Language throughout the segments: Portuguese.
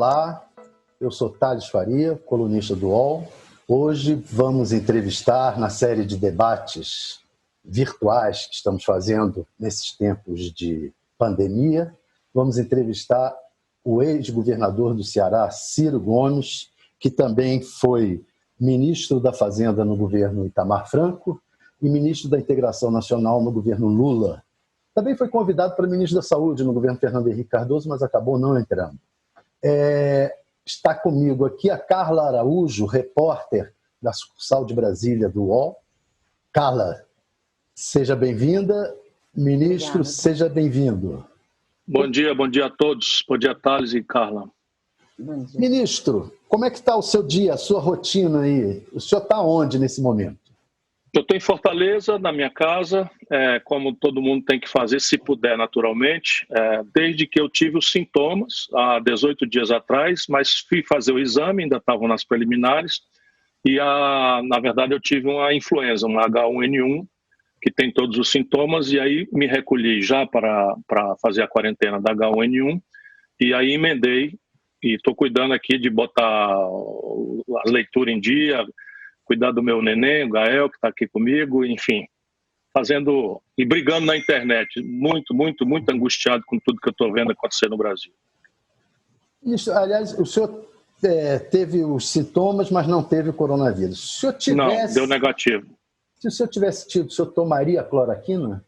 Olá, eu sou Thales Faria, colunista do UOL. Hoje vamos entrevistar, na série de debates virtuais que estamos fazendo nesses tempos de pandemia, vamos entrevistar o ex-governador do Ceará, Ciro Gomes, que também foi ministro da Fazenda no governo Itamar Franco e ministro da Integração Nacional no governo Lula. Também foi convidado para ministro da Saúde no governo Fernando Henrique Cardoso, mas acabou não entrando. Está comigo aqui a Carla Araújo, repórter da sucursal de Brasília do UOL. Carla, seja bem-vinda. Ministro, obrigada. Seja bem-vindo. Bom dia a todos. Bom dia, Thales e Carla. Ministro, como é que está o seu dia, a sua rotina aí? O senhor está onde nesse momento? Eu estou em Fortaleza, na minha casa, como todo mundo tem que fazer, se puder, naturalmente, desde que eu tive os sintomas, há 18 dias atrás, mas fui fazer o exame, ainda estavam nas preliminares, e na verdade eu tive uma influenza, uma H1N1, que tem todos os sintomas, e aí me recolhi já para fazer a quarentena da H1N1, e aí emendei, e estou cuidando aqui de botar as leituras em dia, cuidar do meu neném, o Gael, que está aqui comigo, enfim, fazendo e brigando na internet, muito angustiado com tudo que eu estou vendo acontecer no Brasil. Isso, aliás, o senhor teve os sintomas, mas não teve o coronavírus. Se o senhor tivesse... Não, deu negativo. Se o senhor tivesse tido, o senhor tomaria cloroquina?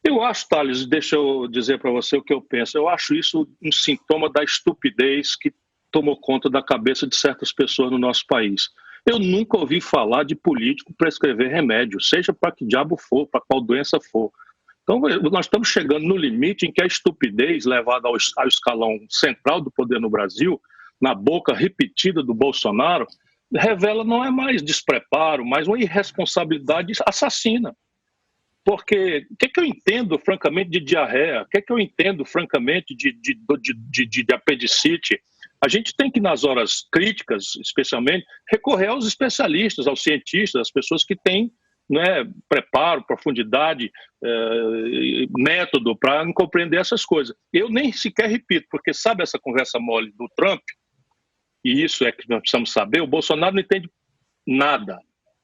Eu acho, Thales, deixa eu dizer para você o que eu penso, eu acho isso um sintoma da estupidez que tomou conta da cabeça de certas pessoas no nosso país. Eu nunca ouvi falar de político prescrever remédio, seja para que diabo for, para qual doença for. Então, nós estamos chegando no limite em que a estupidez levada ao escalão central do poder no Brasil, na boca repetida do Bolsonaro, revela não é mais despreparo, mas uma irresponsabilidade assassina. Porque o que eu entendo, francamente, de diarreia? O que eu entendo, francamente, de apendicite? A gente tem que, nas horas críticas, especialmente, recorrer aos especialistas, aos cientistas, às pessoas que têm, né, preparo, profundidade, método para compreender essas coisas. Eu nem sequer repito, porque sabe essa conversa mole do Trump? E isso é que nós precisamos saber, o Bolsonaro não entende nada,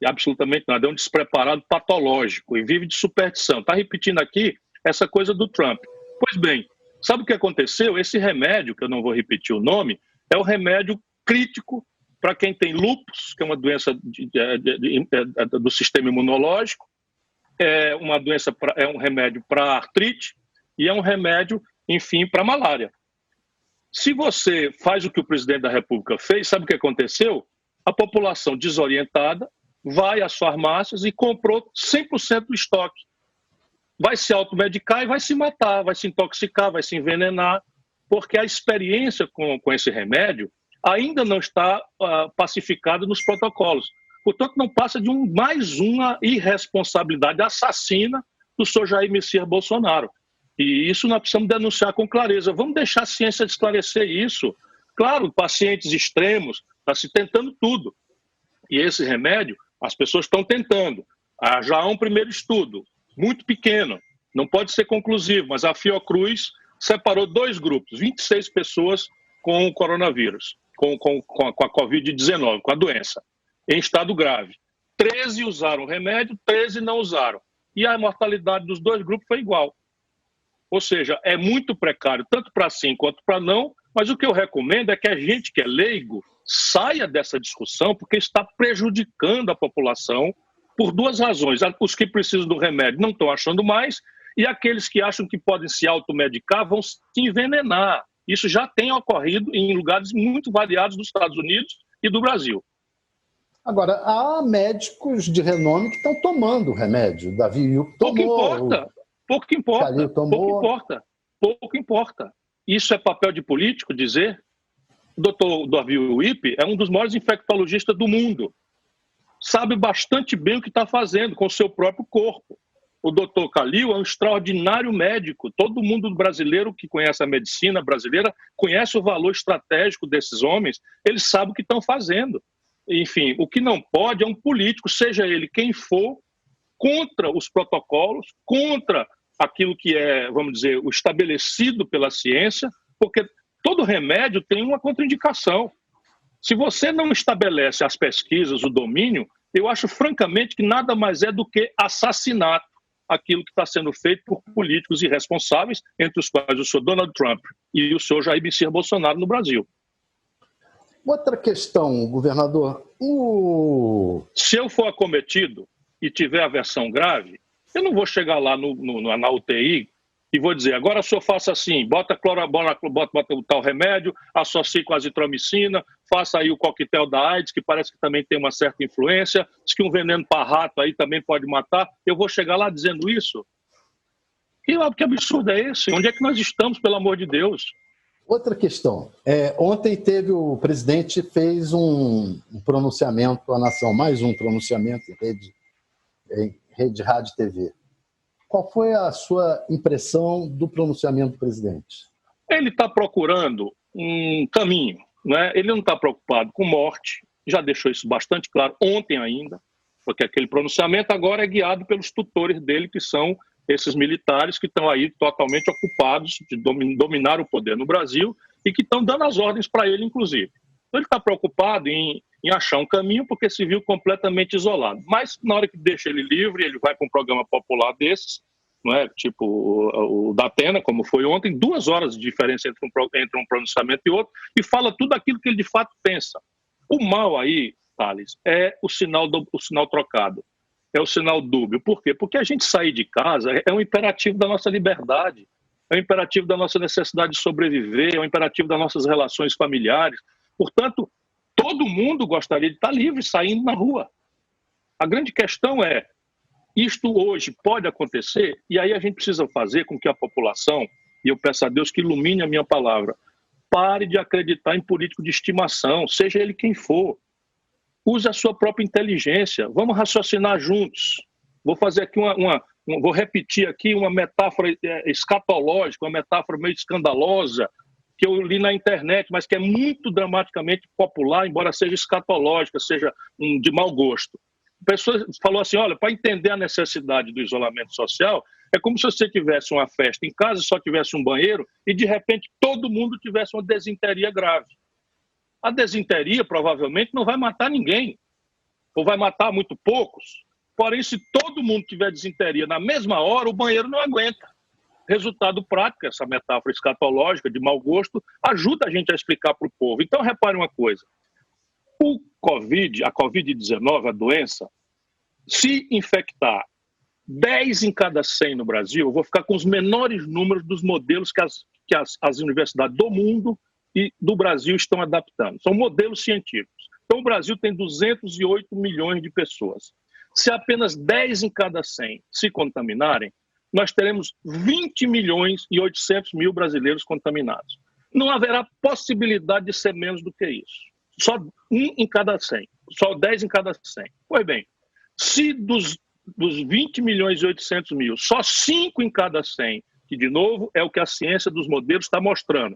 absolutamente nada, é um despreparado patológico e vive de superstição. Está repetindo aqui essa coisa do Trump. Pois bem, sabe o que aconteceu? Esse remédio, que eu não vou repetir o nome, é o remédio crítico para quem tem lúpus, que é uma doença do sistema imunológico, é um remédio para artrite e é um remédio, enfim, para malária. Se você faz o que o presidente da República fez, sabe o que aconteceu? A população desorientada vai às farmácias e comprou 100% do estoque. Vai se automedicar e vai se matar, vai se intoxicar, vai se envenenar, porque a experiência com esse remédio ainda não está pacificada nos protocolos. Portanto, não passa de mais uma irresponsabilidade assassina do senhor Jair Messias Bolsonaro. E isso nós precisamos denunciar com clareza. Vamos deixar a ciência esclarecer isso. Claro, pacientes extremos, está se tentando tudo. E esse remédio, as pessoas estão tentando. Já há um primeiro estudo, muito pequeno, não pode ser conclusivo, mas a Fiocruz separou 2 grupos, 26 pessoas com o coronavírus, com a Covid-19, com a doença, em estado grave. 13 usaram o remédio, 13 não usaram. E a mortalidade dos 2 grupos foi igual. Ou seja, é muito precário, tanto para sim quanto para não, mas o que eu recomendo é que a gente que é leigo saia dessa discussão, porque está prejudicando a população por 2 razões. Os que precisam do remédio não estão achando mais, e aqueles que acham que podem se automedicar vão se envenenar. Isso já tem ocorrido em lugares muito variados dos Estados Unidos e do Brasil. Agora, há médicos de renome que estão tomando o remédio. Davi Ilk tomou. Pouco importa. Isso é papel de político dizer? O doutor Davi Ilk é um dos maiores infectologistas do mundo. Sabe bastante bem o que está fazendo com o seu próprio corpo. O doutor Calil é um extraordinário médico. Todo mundo brasileiro que conhece a medicina brasileira conhece o valor estratégico desses homens. Eles sabem o que estão fazendo. Enfim, o que não pode é um político, seja ele quem for, contra os protocolos, contra aquilo que é, vamos dizer, o estabelecido pela ciência, porque todo remédio tem uma contraindicação. Se você não estabelece as pesquisas, o domínio, eu acho francamente que nada mais é do que assassinato, aquilo que está sendo feito por políticos irresponsáveis, entre os quais o senhor Donald Trump e o senhor Jair Messias Bolsonaro no Brasil. Outra questão, governador. Se eu for acometido e tiver aversão grave, eu não vou chegar lá na UTI e vou dizer, agora o senhor faça assim, bota o tal remédio, associe com a azitromicina, faça aí o coquetel da AIDS, que parece que também tem uma certa influência, diz que um veneno para rato aí também pode matar. Eu vou chegar lá dizendo isso? Que absurdo é esse? Onde é que nós estamos, pelo amor de Deus? Outra questão. Ontem o presidente fez um pronunciamento à nação, mais um pronunciamento em rede rádio e TV. Qual foi a sua impressão do pronunciamento do presidente? Ele está procurando um caminho, né? Ele não está preocupado com morte, já deixou isso bastante claro ontem ainda, porque aquele pronunciamento agora é guiado pelos tutores dele, que são esses militares que estão aí totalmente ocupados de dominar o poder no Brasil e que estão dando as ordens para ele, inclusive. Então ele está preocupado em achar um caminho, porque se viu completamente isolado. Mas na hora que deixa ele livre, ele vai para um programa popular desses, não é? Tipo o da Atena, como foi ontem, 2 horas de diferença entre um pronunciamento e outro, e fala tudo aquilo que ele de fato pensa. O mal aí, Thales, é o sinal trocado. É o sinal dúbio. Por quê? Porque a gente sair de casa é um imperativo da nossa liberdade, é um imperativo da nossa necessidade de sobreviver, é um imperativo das nossas relações familiares. Portanto, todo mundo gostaria de estar livre, saindo na rua. A grande questão é, isto hoje pode acontecer, e aí a gente precisa fazer com que a população, e eu peço a Deus que ilumine a minha palavra, pare de acreditar em político de estimação, seja ele quem for. Use a sua própria inteligência. Vamos raciocinar juntos. Vou fazer aqui vou repetir aqui uma metáfora escatológica, uma metáfora meio escandalosa, que eu li na internet, mas que é muito dramaticamente popular, embora seja escatológica, seja de mau gosto. A pessoa falou assim, olha, para entender a necessidade do isolamento social, é como se você tivesse uma festa em casa, só tivesse um banheiro, e de repente todo mundo tivesse uma desinteria grave. A desinteria provavelmente não vai matar ninguém, ou vai matar muito poucos. Porém, se todo mundo tiver desinteria na mesma hora, o banheiro não aguenta. Resultado prático, essa metáfora escatológica de mau gosto, ajuda a gente a explicar para o povo. Então, repare uma coisa. A Covid-19, a doença, se infectar 10 em cada 100 no Brasil, eu vou ficar com os menores números dos modelos que as universidades do mundo e do Brasil estão adaptando. São modelos científicos. Então, o Brasil tem 208 milhões de pessoas. Se apenas 10 em cada 100 se contaminarem, nós teremos 20 milhões e 800 mil brasileiros contaminados. Não haverá possibilidade de ser menos do que isso. Só 1 em cada 100. Só 10 em cada 100. Pois bem, se dos 20 milhões e 800 mil, só 5 em cada 100, que de novo é o que a ciência dos modelos está mostrando,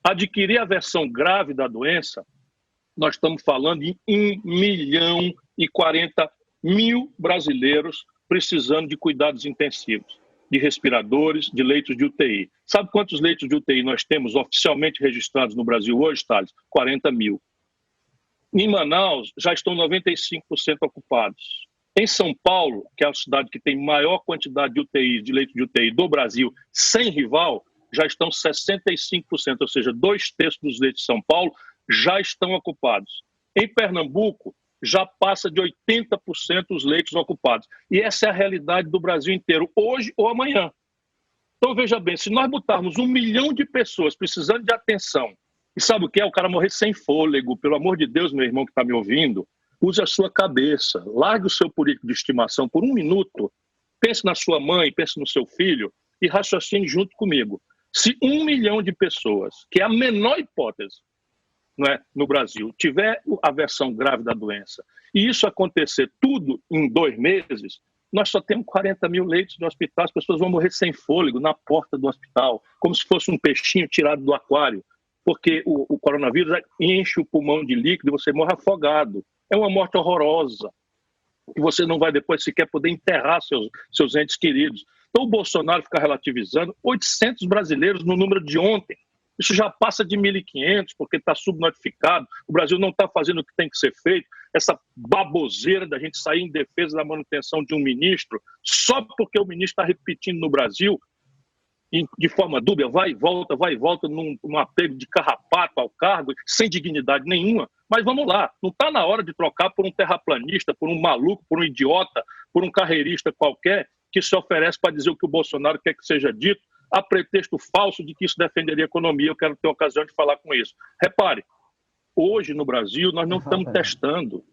adquirir a versão grave da doença, nós estamos falando em 1.040.000 brasileiros precisando de cuidados intensivos, de respiradores, de leitos de UTI. Sabe quantos leitos de UTI nós temos oficialmente registrados no Brasil hoje, Thales? 40 mil. Em Manaus, já estão 95% ocupados. Em São Paulo, que é a cidade que tem maior quantidade de UTI, de leitos de UTI do Brasil, sem rival, já estão 65%, ou seja, 2/3 dos leitos de São Paulo já estão ocupados. Em Pernambuco, já passa de 80% os leitos ocupados. E essa é a realidade do Brasil inteiro, hoje ou amanhã. Então, veja bem, se nós botarmos 1 milhão de pessoas precisando de atenção, e sabe o que é? O cara morrer sem fôlego, pelo amor de Deus, meu irmão que está me ouvindo, use a sua cabeça, largue o seu político de estimação por 1 minuto, pense na sua mãe, pense no seu filho e raciocine junto comigo. Se 1 milhão de pessoas, que é a menor hipótese, não é, no Brasil, tiver a versão grave da doença, e isso acontecer tudo em 2 meses, nós só temos 40 mil leitos de hospital, as pessoas vão morrer sem fôlego na porta do hospital, como se fosse um peixinho tirado do aquário, porque o coronavírus enche o pulmão de líquido e você morre afogado. É uma morte horrorosa, e você não vai depois sequer poder enterrar seus entes queridos. Então o Bolsonaro fica relativizando 800 brasileiros no número de ontem. Isso já passa de 1.500, porque está subnotificado. O Brasil não está fazendo o que tem que ser feito. Essa baboseira da gente sair em defesa da manutenção de um ministro, só porque o ministro está repetindo no Brasil, de forma dúbia, vai e volta, num apego de carrapato ao cargo, sem dignidade nenhuma. Mas vamos lá, não está na hora de trocar por um terraplanista, por um maluco, por um idiota, por um carreirista qualquer que se oferece para dizer o que o Bolsonaro quer que seja dito, a pretexto falso de que isso defenderia a economia. Eu quero ter ocasião de falar com isso. Repare, hoje no Brasil nós não estamos testando.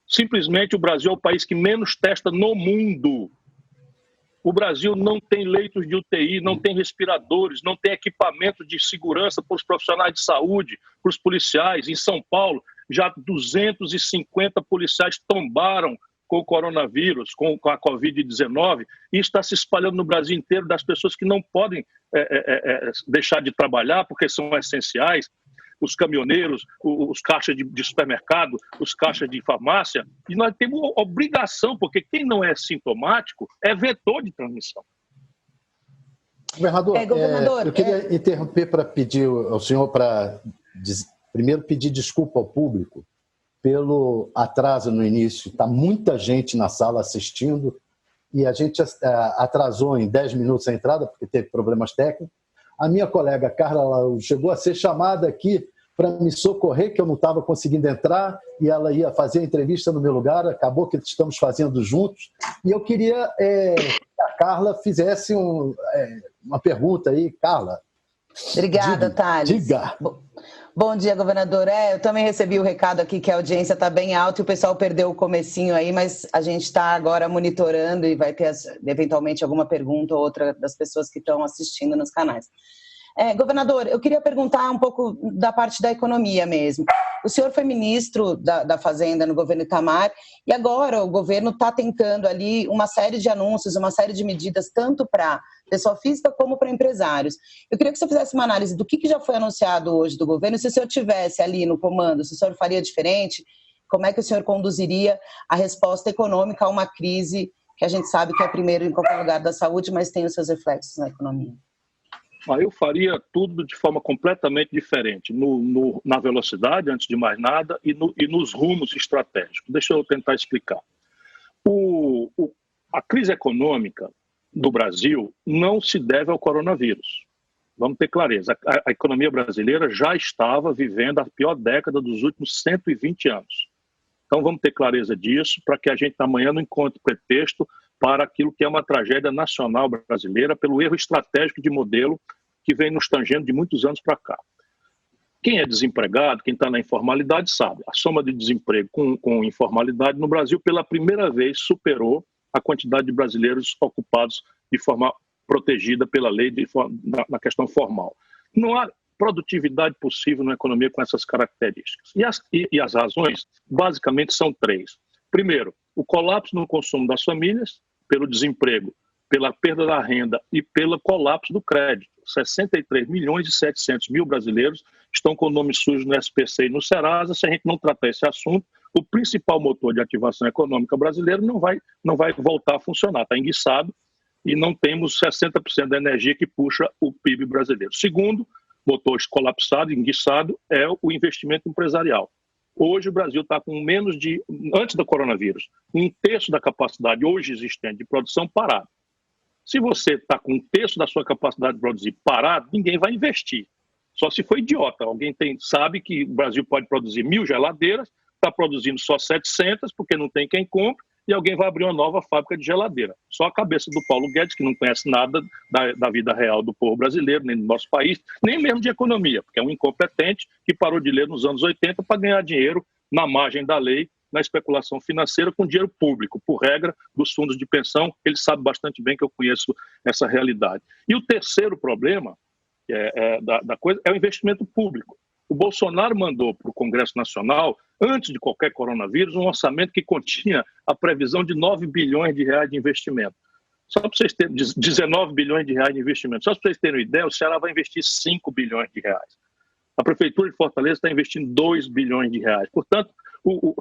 Simplesmente o Brasil é o país que menos testa no mundo. O Brasil não tem leitos de UTI, não tem respiradores, não tem equipamento de segurança para os profissionais de saúde, para os policiais. Em São Paulo, já 250 policiais tombaram com o coronavírus, com a Covid-19, e está se espalhando no Brasil inteiro das pessoas que não podem deixar de trabalhar porque são essenciais. Os caminhoneiros, os caixas de supermercado, os caixas de farmácia, e nós temos obrigação, porque quem não é sintomático é vetor de transmissão. Governador, eu queria interromper para pedir ao senhor para primeiro pedir desculpa ao público pelo atraso no início. Está muita gente na sala assistindo e a gente atrasou em 10 minutos a entrada porque teve problemas técnicos. A minha colega Carla chegou a ser chamada aqui para me socorrer, que eu não estava conseguindo entrar, e ela ia fazer a entrevista no meu lugar, acabou que estamos fazendo juntos. E eu queria que a Carla fizesse uma pergunta aí. Carla. Obrigada, Thales. Diga. Bom dia, governador. Eu também recebi o recado aqui que a audiência está bem alta e o pessoal perdeu o comecinho aí, mas a gente está agora monitorando e vai ter eventualmente alguma pergunta ou outra das pessoas que estão assistindo nos canais. Governador, eu queria perguntar um pouco da parte da economia mesmo. O senhor foi ministro da Fazenda no governo Itamar e agora o governo está tentando ali uma série de anúncios, uma série de medidas, tanto para pessoa física como para empresários. Eu queria que você fizesse uma análise do que já foi anunciado hoje do governo, se o senhor tivesse ali no comando, se o senhor faria diferente, como é que o senhor conduziria a resposta econômica a uma crise que a gente sabe que é primeiro em qualquer lugar da saúde, mas tem os seus reflexos na economia? Eu faria tudo de forma completamente diferente, na velocidade, antes de mais nada, e nos rumos estratégicos. Deixa eu tentar explicar. A crise econômica do Brasil não se deve ao coronavírus. Vamos ter clareza, a economia brasileira já estava vivendo a pior década dos últimos 120 anos. Então vamos ter clareza disso, para que a gente amanhã não encontre pretexto para aquilo que é uma tragédia nacional brasileira, pelo erro estratégico de modelo que vem nos tangendo de muitos anos para cá. Quem é desempregado, quem está na informalidade, sabe. A soma de desemprego com informalidade no Brasil, pela primeira vez, superou a quantidade de brasileiros ocupados de forma protegida pela lei na questão formal. Não há produtividade possível na economia com essas características. E as razões, basicamente, são três. Primeiro, o colapso no consumo das famílias, pelo desemprego, pela perda da renda e pelo colapso do crédito. 63 milhões e 700 mil brasileiros estão com o nome sujo no SPC e no Serasa. Se a gente não tratar esse assunto, o principal motor de ativação econômica brasileiro não vai voltar a funcionar. Está enguiçado e não temos 60% da energia que puxa o PIB brasileiro. Segundo, motor colapsado, enguiçado, é o investimento empresarial. Hoje o Brasil está com menos de, antes do coronavírus, 1/3 da capacidade hoje existente de produção parada. Se você está com 1/3 da sua capacidade de produzir parado, ninguém vai investir. Só se for idiota. Alguém sabe que o Brasil pode produzir 1.000 geladeiras, está produzindo só 700 porque não tem quem compre, e alguém vai abrir uma nova fábrica de geladeira. Só a cabeça do Paulo Guedes, que não conhece nada da vida real do povo brasileiro, nem do nosso país, nem mesmo de economia, porque é um incompetente que parou de ler nos anos 80 para ganhar dinheiro na margem da lei, na especulação financeira com dinheiro público, por regra dos fundos de pensão. Ele sabe bastante bem que eu conheço essa realidade. E o terceiro problema da coisa é o investimento público. O Bolsonaro mandou para o Congresso Nacional, antes de qualquer coronavírus, um orçamento que continha a previsão de 9 bilhões de reais de investimento. Só para vocês terem 19 bilhões de reais de investimento. Só para vocês terem uma ideia, o Ceará vai investir 5 bilhões de reais. A Prefeitura de Fortaleza está investindo 2 bilhões de reais. Portanto,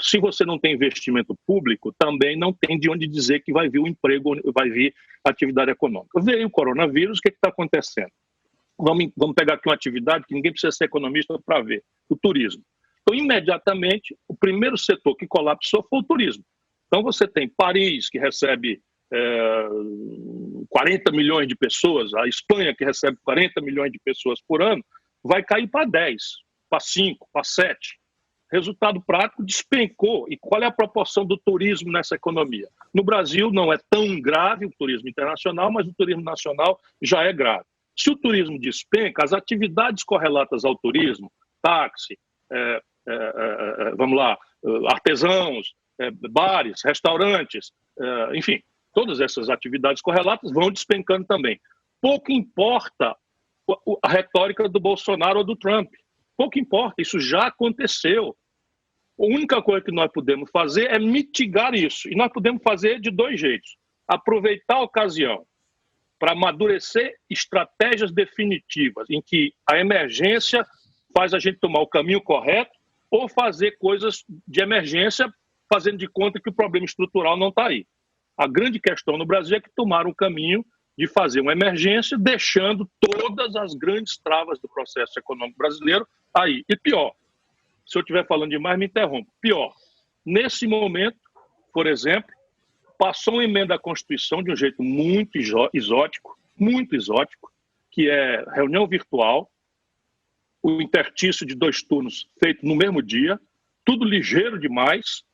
se você não tem investimento público, também não tem de onde dizer que vai vir o emprego, vai vir a atividade econômica. Veio o coronavírus, o que está acontecendo? vamos pegar aqui uma atividade que ninguém precisa ser economista para ver, o turismo. Então, imediatamente, o primeiro setor que colapsou foi o turismo. Então, você tem Paris, que recebe 40 milhões de pessoas, a Espanha, que recebe 40 milhões de pessoas por ano, vai cair para 10, para 5, para 7. Resultado prático, despencou. E qual é a proporção do turismo nessa economia? No Brasil não é tão grave o turismo internacional, mas o turismo nacional já é grave. Se o turismo despenca, as atividades correlatas ao turismo, táxi, artesãos, bares, restaurantes, enfim, todas essas atividades correlatas vão despencando também. Pouco importa a retórica do Bolsonaro ou do Trump. Pouco importa, isso já aconteceu. A única coisa que nós podemos fazer é mitigar isso. E nós podemos fazer de 2 jeitos. Aproveitar a ocasião para amadurecer estratégias definitivas em que a emergência faz a gente tomar o caminho correto ou fazer coisas de emergência fazendo de conta que o problema estrutural não está aí. A grande questão no Brasil é que tomaram o caminho de fazer uma emergência, deixando todas as grandes travas do processo econômico brasileiro aí. E pior, se eu estiver falando demais, me interrompa. Pior, nesse momento, por exemplo, passou uma emenda à Constituição de um jeito muito exótico, que é reunião virtual, o interstício de 2 turnos feito no mesmo dia, tudo ligeiro demais,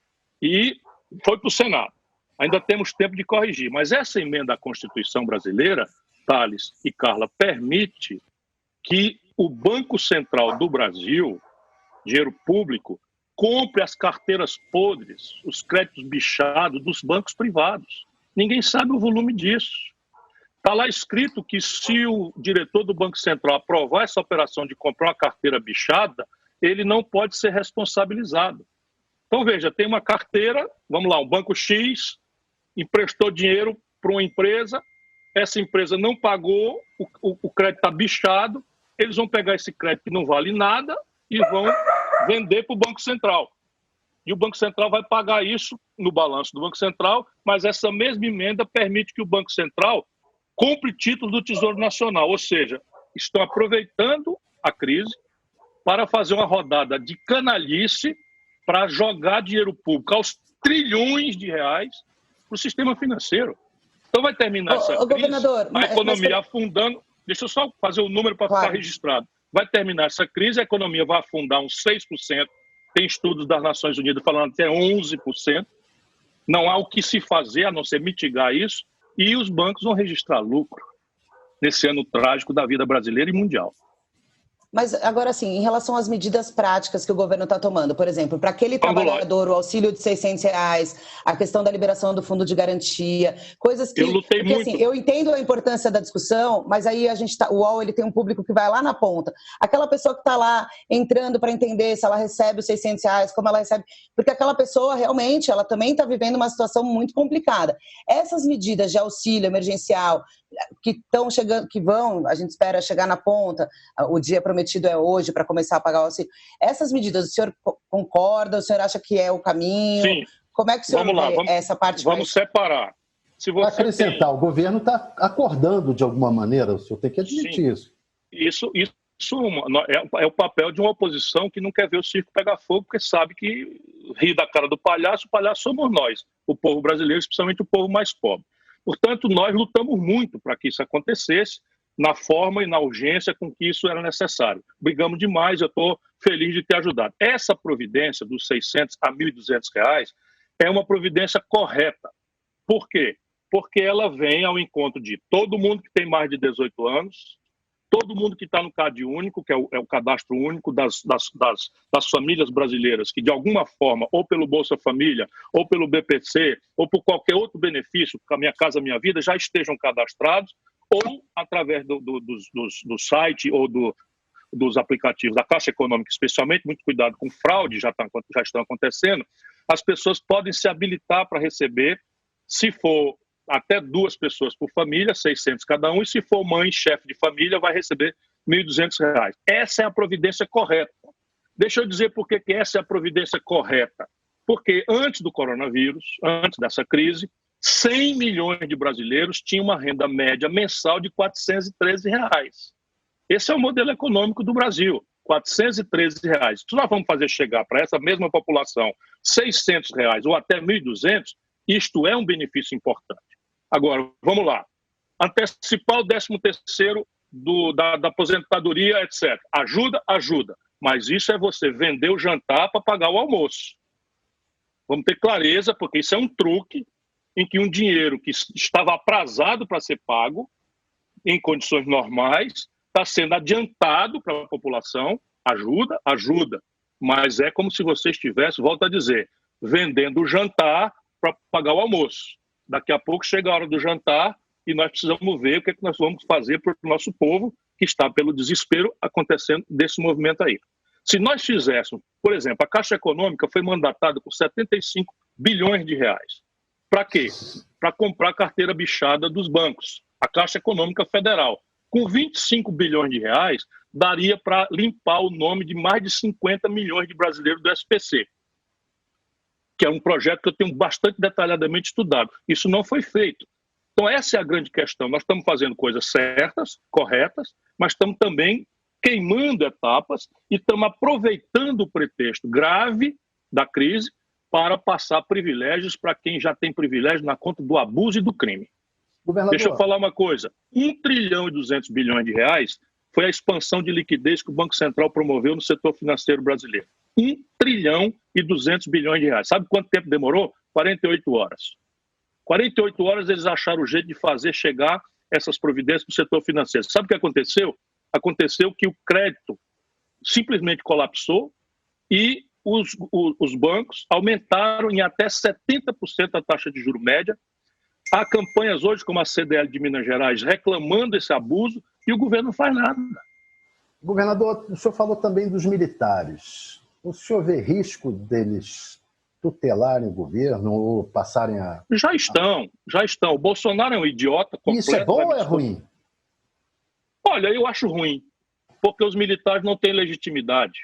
e foi para o Senado. Ainda temos tempo de corrigir, mas essa emenda à Constituição brasileira, Thales e Carla, permite que o Banco Central do Brasil, dinheiro público, compre as carteiras podres, os créditos bichados dos bancos privados. Ninguém sabe o volume disso. Está lá escrito que se o diretor do Banco Central aprovar essa operação de comprar uma carteira bichada, ele não pode ser responsabilizado. Então, veja, tem uma carteira, vamos lá, um banco X emprestou dinheiro para uma empresa, essa empresa não pagou, o crédito está bichado, eles vão pegar esse crédito que não vale nada e vão vender para o Banco Central. E o Banco Central vai pagar isso no balanço do Banco Central, mas essa mesma emenda permite que o Banco Central compre títulos do Tesouro Nacional, ou seja, estão aproveitando a crise para fazer uma rodada de canalice para jogar dinheiro público aos trilhões de reais para o sistema financeiro. Então vai terminar essa crise, governador, a economia afundando. Deixa eu só fazer o número para ficar registrado. Vai terminar essa crise, a economia vai afundar uns 6%. Tem estudos das Nações Unidas falando até 11%. Não há o que se fazer a não ser mitigar isso. E os bancos vão registrar lucro nesse ano trágico da vida brasileira e mundial. Mas agora sim, em relação às medidas práticas que o governo está tomando, por exemplo, para aquele trabalhador, o auxílio de R$600, a questão da liberação do fundo de garantia, coisas que... Eu lutei muito. Assim, eu entendo a importância da discussão, mas aí o UOL ele tem um público que vai lá na ponta. Aquela pessoa que está lá entrando para entender se ela recebe os R$600, como ela recebe... Porque aquela pessoa realmente, ela também está vivendo uma situação muito complicada. Essas medidas de auxílio emergencial que estão chegando, que vão, a gente espera chegar na ponta, o dia prometido é hoje para começar a pagar o auxílio. Essas medidas, o senhor concorda? O senhor acha que é o caminho? Sim. Como é que o senhor vê essa parte? Vamos separar. Se você acrescentar, o governo está acordando de alguma maneira, o senhor tem que admitir isso. Isso é o papel de uma oposição que não quer ver o circo pegar fogo, porque sabe que ri da cara do palhaço, o palhaço somos nós, o povo brasileiro, especialmente o povo mais pobre. Portanto, nós lutamos muito para que isso acontecesse, na forma e na urgência com que isso era necessário. Brigamos demais, eu estou feliz de ter ajudado. Essa providência dos R$600 a R$1.200 é uma providência correta. Por quê? Porque ela vem ao encontro de todo mundo que tem mais de 18 anos, todo mundo que está no CAD único, que é o cadastro único das famílias brasileiras, que de alguma forma, ou pelo Bolsa Família, ou pelo BPC, ou por qualquer outro benefício, com a Minha Casa Minha Vida, já estejam cadastrados, ou através do site ou dos aplicativos da Caixa Econômica, especialmente, muito cuidado com fraude, já estão acontecendo, as pessoas podem se habilitar para receber, se for até 2 pessoas por família, 600 cada um, e se for mãe, chefe de família, vai receber R$1.200. Essa é a providência correta. Deixa eu dizer por que essa é a providência correta. Porque antes do coronavírus, antes dessa crise, 100 milhões de brasileiros tinham uma renda média mensal de R$413. Esse é o modelo econômico do Brasil, R$ 413. Se nós vamos fazer chegar para essa mesma população R$ 600 ou até 1.200, isto é um benefício importante. Agora, vamos lá. Antecipar o 13º da aposentadoria, etc. Ajuda, ajuda. Mas isso é você vender o jantar para pagar o almoço. Vamos ter clareza, porque isso é um truque em que um dinheiro que estava aprazado para ser pago, em condições normais, está sendo adiantado para a população. Ajuda, ajuda. Mas é como se você estivesse, volto a dizer, vendendo o jantar para pagar o almoço. Daqui a pouco chega a hora do jantar e nós precisamos ver o que é que nós vamos fazer para o nosso povo que está pelo desespero acontecendo desse movimento aí. Se nós fizéssemos, por exemplo, a Caixa Econômica foi mandatada por 75 bilhões de reais. Para quê? Para comprar carteira bichada dos bancos. A Caixa Econômica Federal. Com 25 bilhões de reais, daria para limpar o nome de mais de 50 milhões de brasileiros do SPC, que é um projeto que eu tenho bastante detalhadamente estudado. Isso não foi feito. Então, essa é a grande questão. Nós estamos fazendo coisas certas, corretas, mas estamos também queimando etapas e estamos aproveitando o pretexto grave da crise para passar privilégios para quem já tem privilégio na conta do abuso e do crime. Governador. Deixa eu falar uma coisa. 1 trilhão e 200 bilhões de reais foi a expansão de liquidez que o Banco Central promoveu no setor financeiro brasileiro. 1 trilhão e 200 bilhões de reais. Sabe quanto tempo demorou? 48 horas. 48 horas eles acharam o jeito de fazer chegar essas providências para o setor financeiro. Sabe o que aconteceu? Aconteceu que o crédito simplesmente colapsou e os bancos aumentaram em até 70% a taxa de juros média. Há campanhas hoje, como a CDL de Minas Gerais, reclamando esse abuso e o governo não faz nada. Governador, o senhor falou também dos militares. O senhor vê risco deles tutelarem o governo ou passarem a... Já estão. O Bolsonaro é um idiota completo. Isso é bom ou é ruim? Olha, eu acho ruim, porque os militares não têm legitimidade.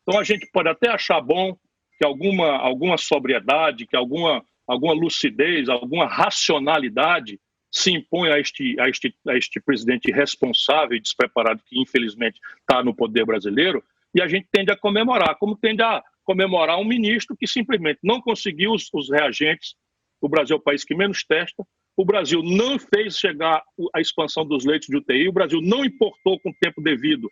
Então a gente pode até achar bom que alguma sobriedade, que alguma lucidez, alguma racionalidade se impõe a este presidente irresponsável e despreparado que infelizmente está no poder brasileiro, e a gente tende a comemorar, como tende a comemorar um ministro que simplesmente não conseguiu os reagentes. O Brasil é o país que menos testa, o Brasil não fez chegar a expansão dos leitos de UTI, o Brasil não importou com tempo devido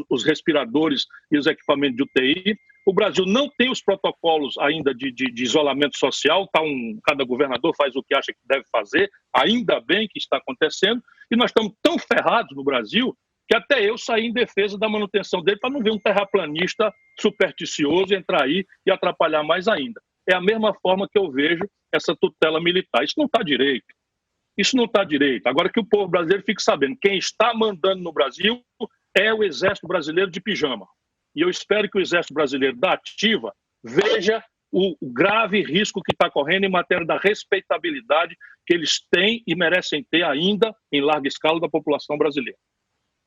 os respiradores e os equipamentos de UTI, o Brasil não tem os protocolos ainda de isolamento social, cada governador faz o que acha que deve fazer, ainda bem que está acontecendo, e nós estamos tão ferrados no Brasil que até eu saí em defesa da manutenção dele para não ver um terraplanista supersticioso entrar aí e atrapalhar mais ainda. É a mesma forma que eu vejo essa tutela militar. Isso não está direito. Isso não está direito. Agora que o povo brasileiro fique sabendo, quem está mandando no Brasil é o Exército Brasileiro de pijama. E eu espero que o Exército Brasileiro da Ativa veja o grave risco que está correndo em matéria da respeitabilidade que eles têm e merecem ter ainda em larga escala da população brasileira.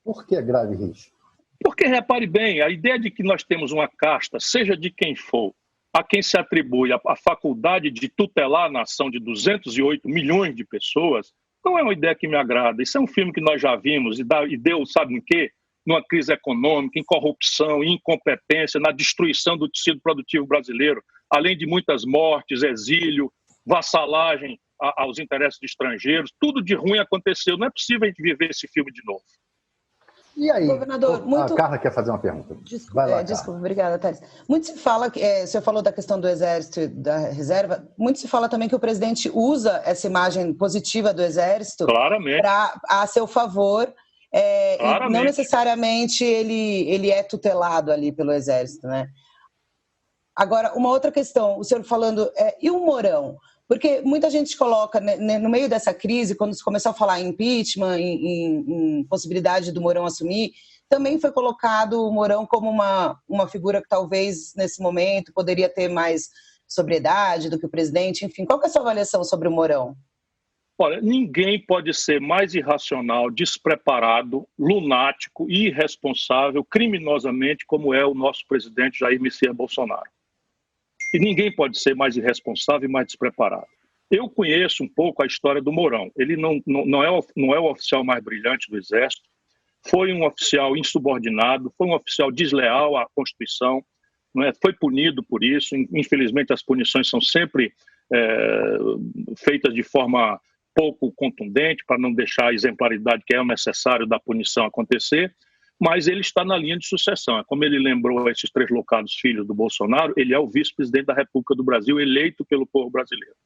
Por que grave risco? Porque, repare bem, a ideia de que nós temos uma casta, seja de quem for, a quem se atribui a faculdade de tutelar a nação de 208 milhões de pessoas, não é uma ideia que me agrada. Isso é um filme que nós já vimos e deu, sabe em quê? Numa crise econômica, em corrupção, em incompetência, na destruição do tecido produtivo brasileiro, além de muitas mortes, exílio, vassalagem aos interesses de estrangeiros. Tudo de ruim aconteceu. Não é possível a gente viver esse filme de novo. E aí? Governador, A Carla quer fazer uma pergunta. Vai lá, desculpa, obrigada, Thales. Muito se fala, o senhor falou da questão do Exército e da reserva, muito se fala também que o presidente usa essa imagem positiva do Exército a seu favor, e não necessariamente ele é tutelado ali pelo Exército, né? Agora, uma outra questão, o senhor falando, e o Mourão? Porque muita gente coloca, no meio dessa crise, quando se começou a falar em impeachment, em possibilidade do Mourão assumir, também foi colocado o Mourão como uma figura que talvez, nesse momento, poderia ter mais sobriedade do que o presidente. Enfim, qual que é a sua avaliação sobre o Mourão? Olha, ninguém pode ser mais irracional, despreparado, lunático e irresponsável, criminosamente, como é o nosso presidente Jair Messias Bolsonaro. E ninguém pode ser mais irresponsável e mais despreparado. Eu conheço um pouco a história do Mourão. Ele não é o oficial mais brilhante do Exército, foi um oficial insubordinado, foi um oficial desleal à Constituição, não é? Foi punido por isso. Infelizmente, as punições são sempre feitas de forma pouco contundente, para não deixar a exemplaridade que é o necessário da punição acontecer, mas ele está na linha de sucessão. Como ele lembrou esses 3 locados filhos do Bolsonaro, ele é o vice-presidente da República do Brasil, eleito pelo povo brasileiro.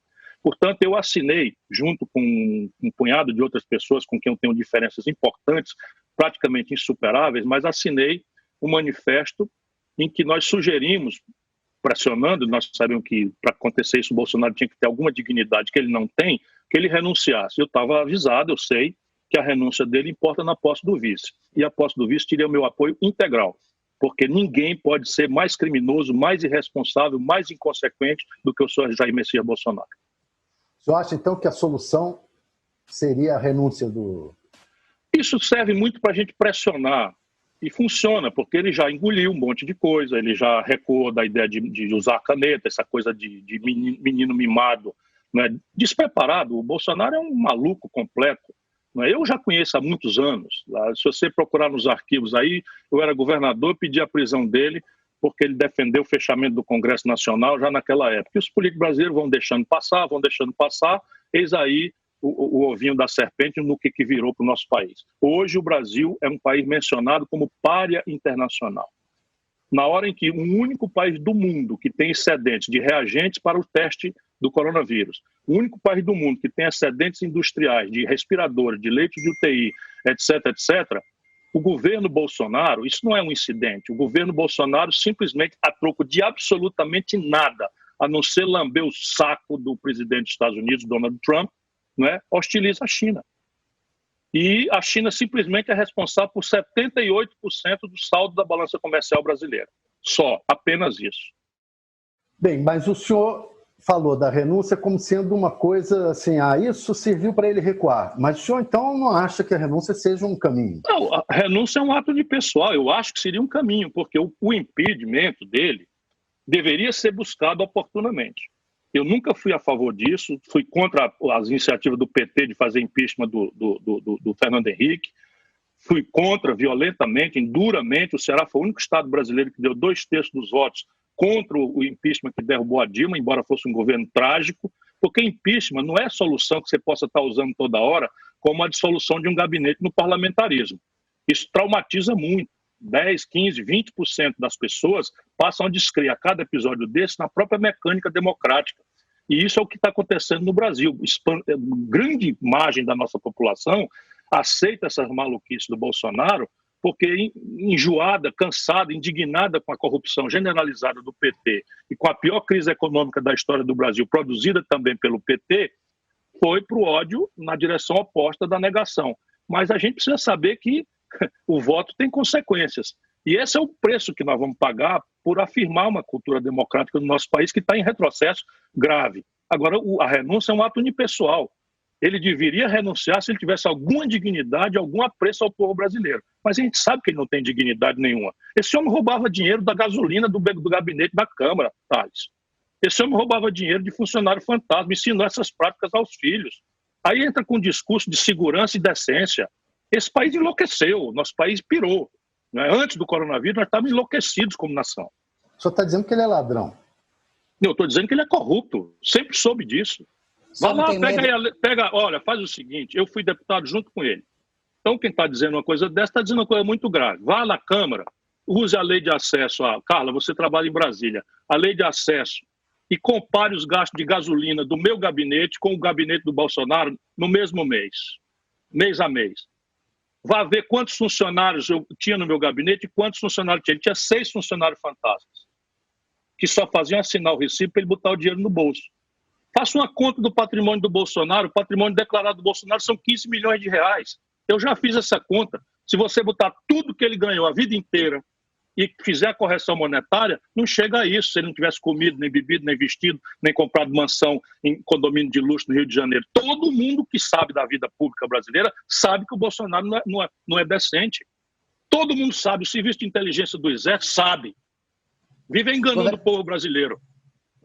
Portanto, eu assinei, junto com um punhado de outras pessoas com quem eu tenho diferenças importantes, praticamente insuperáveis, mas assinei um manifesto em que nós sugerimos, pressionando, nós sabemos que para acontecer isso o Bolsonaro tinha que ter alguma dignidade que ele não tem, que ele renunciasse. Eu estava avisado, eu sei que a renúncia dele importa na posse do vice. E a posse do vice teria o meu apoio integral, porque ninguém pode ser mais criminoso, mais irresponsável, mais inconsequente do que o senhor Jair Messias Bolsonaro. O senhor acha, então, que a solução seria a renúncia do... Isso serve muito para a gente pressionar. E funciona, porque ele já engoliu um monte de coisa, ele já recuou da ideia de usar a caneta, essa coisa de menino mimado, né? Despreparado. O Bolsonaro é um maluco completo. Né? Eu já conheço há muitos anos. Se você procurar nos arquivos aí, eu era governador, pedi a prisão dele, porque ele defendeu o fechamento do Congresso Nacional já naquela época. E os políticos brasileiros vão deixando passar, eis aí o ovinho da serpente no que virou para o nosso país. Hoje o Brasil é um país mencionado como pária internacional. Na hora em que um único país do mundo que tem excedentes de reagentes para o teste do coronavírus, o único país do mundo que tem excedentes industriais de respiradores, de leitos de UTI, etc., o governo Bolsonaro, isso não é um incidente, o governo Bolsonaro simplesmente, a troco de absolutamente nada, a não ser lamber o saco do presidente dos Estados Unidos, Donald Trump, né, hostiliza a China. E a China simplesmente é responsável por 78% do saldo da balança comercial brasileira. Só, apenas isso. Bem, mas o senhor falou da renúncia como sendo uma coisa assim, isso serviu para ele recuar. Mas o senhor, então, não acha que a renúncia seja um caminho? Não, a renúncia é um ato de pessoal. Eu acho que seria um caminho, porque o impedimento dele deveria ser buscado oportunamente. Eu nunca fui a favor disso, fui contra as iniciativas do PT de fazer impeachment do Fernando Henrique, fui contra violentamente, duramente. O Ceará foi o único estado brasileiro que deu 2/3 dos votos contra o impeachment que derrubou a Dilma, embora fosse um governo trágico, porque impeachment não é a solução que você possa estar usando toda hora como a dissolução de um gabinete no parlamentarismo. Isso traumatiza muito. 10, 15, 20% das pessoas passam a descrer a cada episódio desse na própria mecânica democrática. E isso é o que está acontecendo no Brasil. Grande margem da nossa população aceita essas maluquices do Bolsonaro porque enjoada, cansada, indignada com a corrupção generalizada do PT e com a pior crise econômica da história do Brasil, produzida também pelo PT, foi para o ódio na direção oposta da negação. Mas a gente precisa saber que o voto tem consequências. E esse é o preço que nós vamos pagar por afirmar uma cultura democrática no nosso país que está em retrocesso grave. Agora, a renúncia é um ato unipessoal. Ele deveria renunciar se ele tivesse alguma dignidade, algum apreço ao povo brasileiro. Mas a gente sabe que ele não tem dignidade nenhuma. Esse homem roubava dinheiro da gasolina do gabinete da Câmara, Thales. Esse homem roubava dinheiro de funcionário fantasma, ensinou essas práticas aos filhos. Aí entra com um discurso de segurança e decência. Esse país enlouqueceu, nosso país pirou. Antes do coronavírus, nós estávamos enlouquecidos como nação. O senhor está dizendo que ele é ladrão? Eu estou dizendo que ele é corrupto. Sempre soube disso. Vai lá, olha, faz o seguinte, eu fui deputado junto com ele. Então, quem está dizendo uma coisa dessa está dizendo uma coisa muito grave. Vá na Câmara, use a lei de acesso. Carla, você trabalha em Brasília. A lei de acesso. E compare os gastos de gasolina do meu gabinete com o gabinete do Bolsonaro no mesmo mês. Mês a mês. Vá ver quantos funcionários eu tinha no meu gabinete e quantos funcionários tinha. Ele tinha 6 funcionários fantasmas, que só faziam assinar o recibo para ele botar o dinheiro no bolso. Faça uma conta do patrimônio do Bolsonaro. O patrimônio declarado do Bolsonaro são 15 milhões de reais. Eu já fiz essa conta. Se você botar tudo que ele ganhou a vida inteira e fizer a correção monetária, não chega a isso, se ele não tivesse comido, nem bebido, nem vestido, nem comprado mansão em condomínio de luxo no Rio de Janeiro. Todo mundo que sabe da vida pública brasileira sabe que o Bolsonaro não é decente. Todo mundo sabe, o serviço de inteligência do Exército sabe. Vive enganando o povo brasileiro.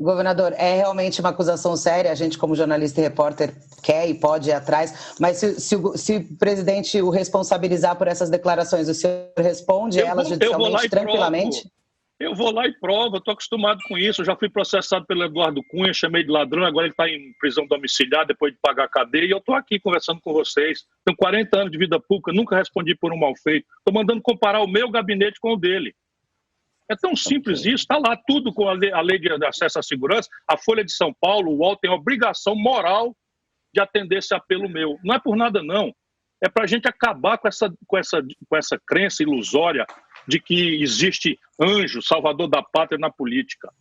Governador, é realmente uma acusação séria, a gente como jornalista e repórter quer e pode ir atrás, mas se o presidente o responsabilizar por essas declarações, o senhor responde elas judicialmente tranquilamente? Eu vou lá e provo, eu estou acostumado com isso, eu já fui processado pelo Eduardo Cunha, chamei de ladrão, agora ele está em prisão domiciliar depois de pagar a cadeia, e eu estou aqui conversando com vocês. Tenho 40 anos de vida pública, nunca respondi por um mal feito, estou mandando comparar o meu gabinete com o dele. É tão simples isso, está lá tudo com a lei de acesso à segurança, a Folha de São Paulo, o UOL tem a obrigação moral de atender esse apelo meu. Não é por nada não, é para a gente acabar com essa crença ilusória de que existe anjo, salvador da pátria na política.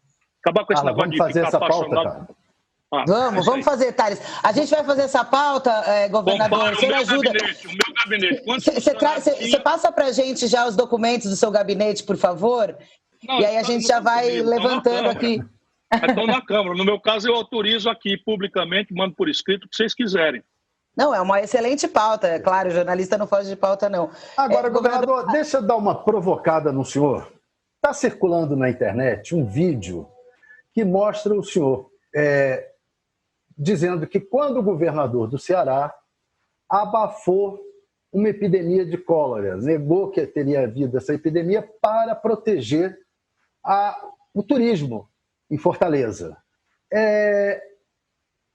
Acabar com esse negócio de ficar apaixonado. Vamos fazer, Thales. A gente vai fazer essa pauta, governador. Você ajuda. O meu gabinete. Você passa para a gente já os documentos do seu gabinete, por favor? Não, e aí a gente já vai levantando aqui. Estão na Câmara. No meu caso, eu autorizo aqui publicamente, mando por escrito o que vocês quiserem. Não, é uma excelente pauta, é claro, o jornalista não foge de pauta, não. Agora, governador, deixa eu dar uma provocada no senhor. Está circulando na internet um vídeo que mostra o senhor dizendo que quando o governador do Ceará abafou uma epidemia de cólera, negou que teria havido essa epidemia para proteger o turismo em Fortaleza.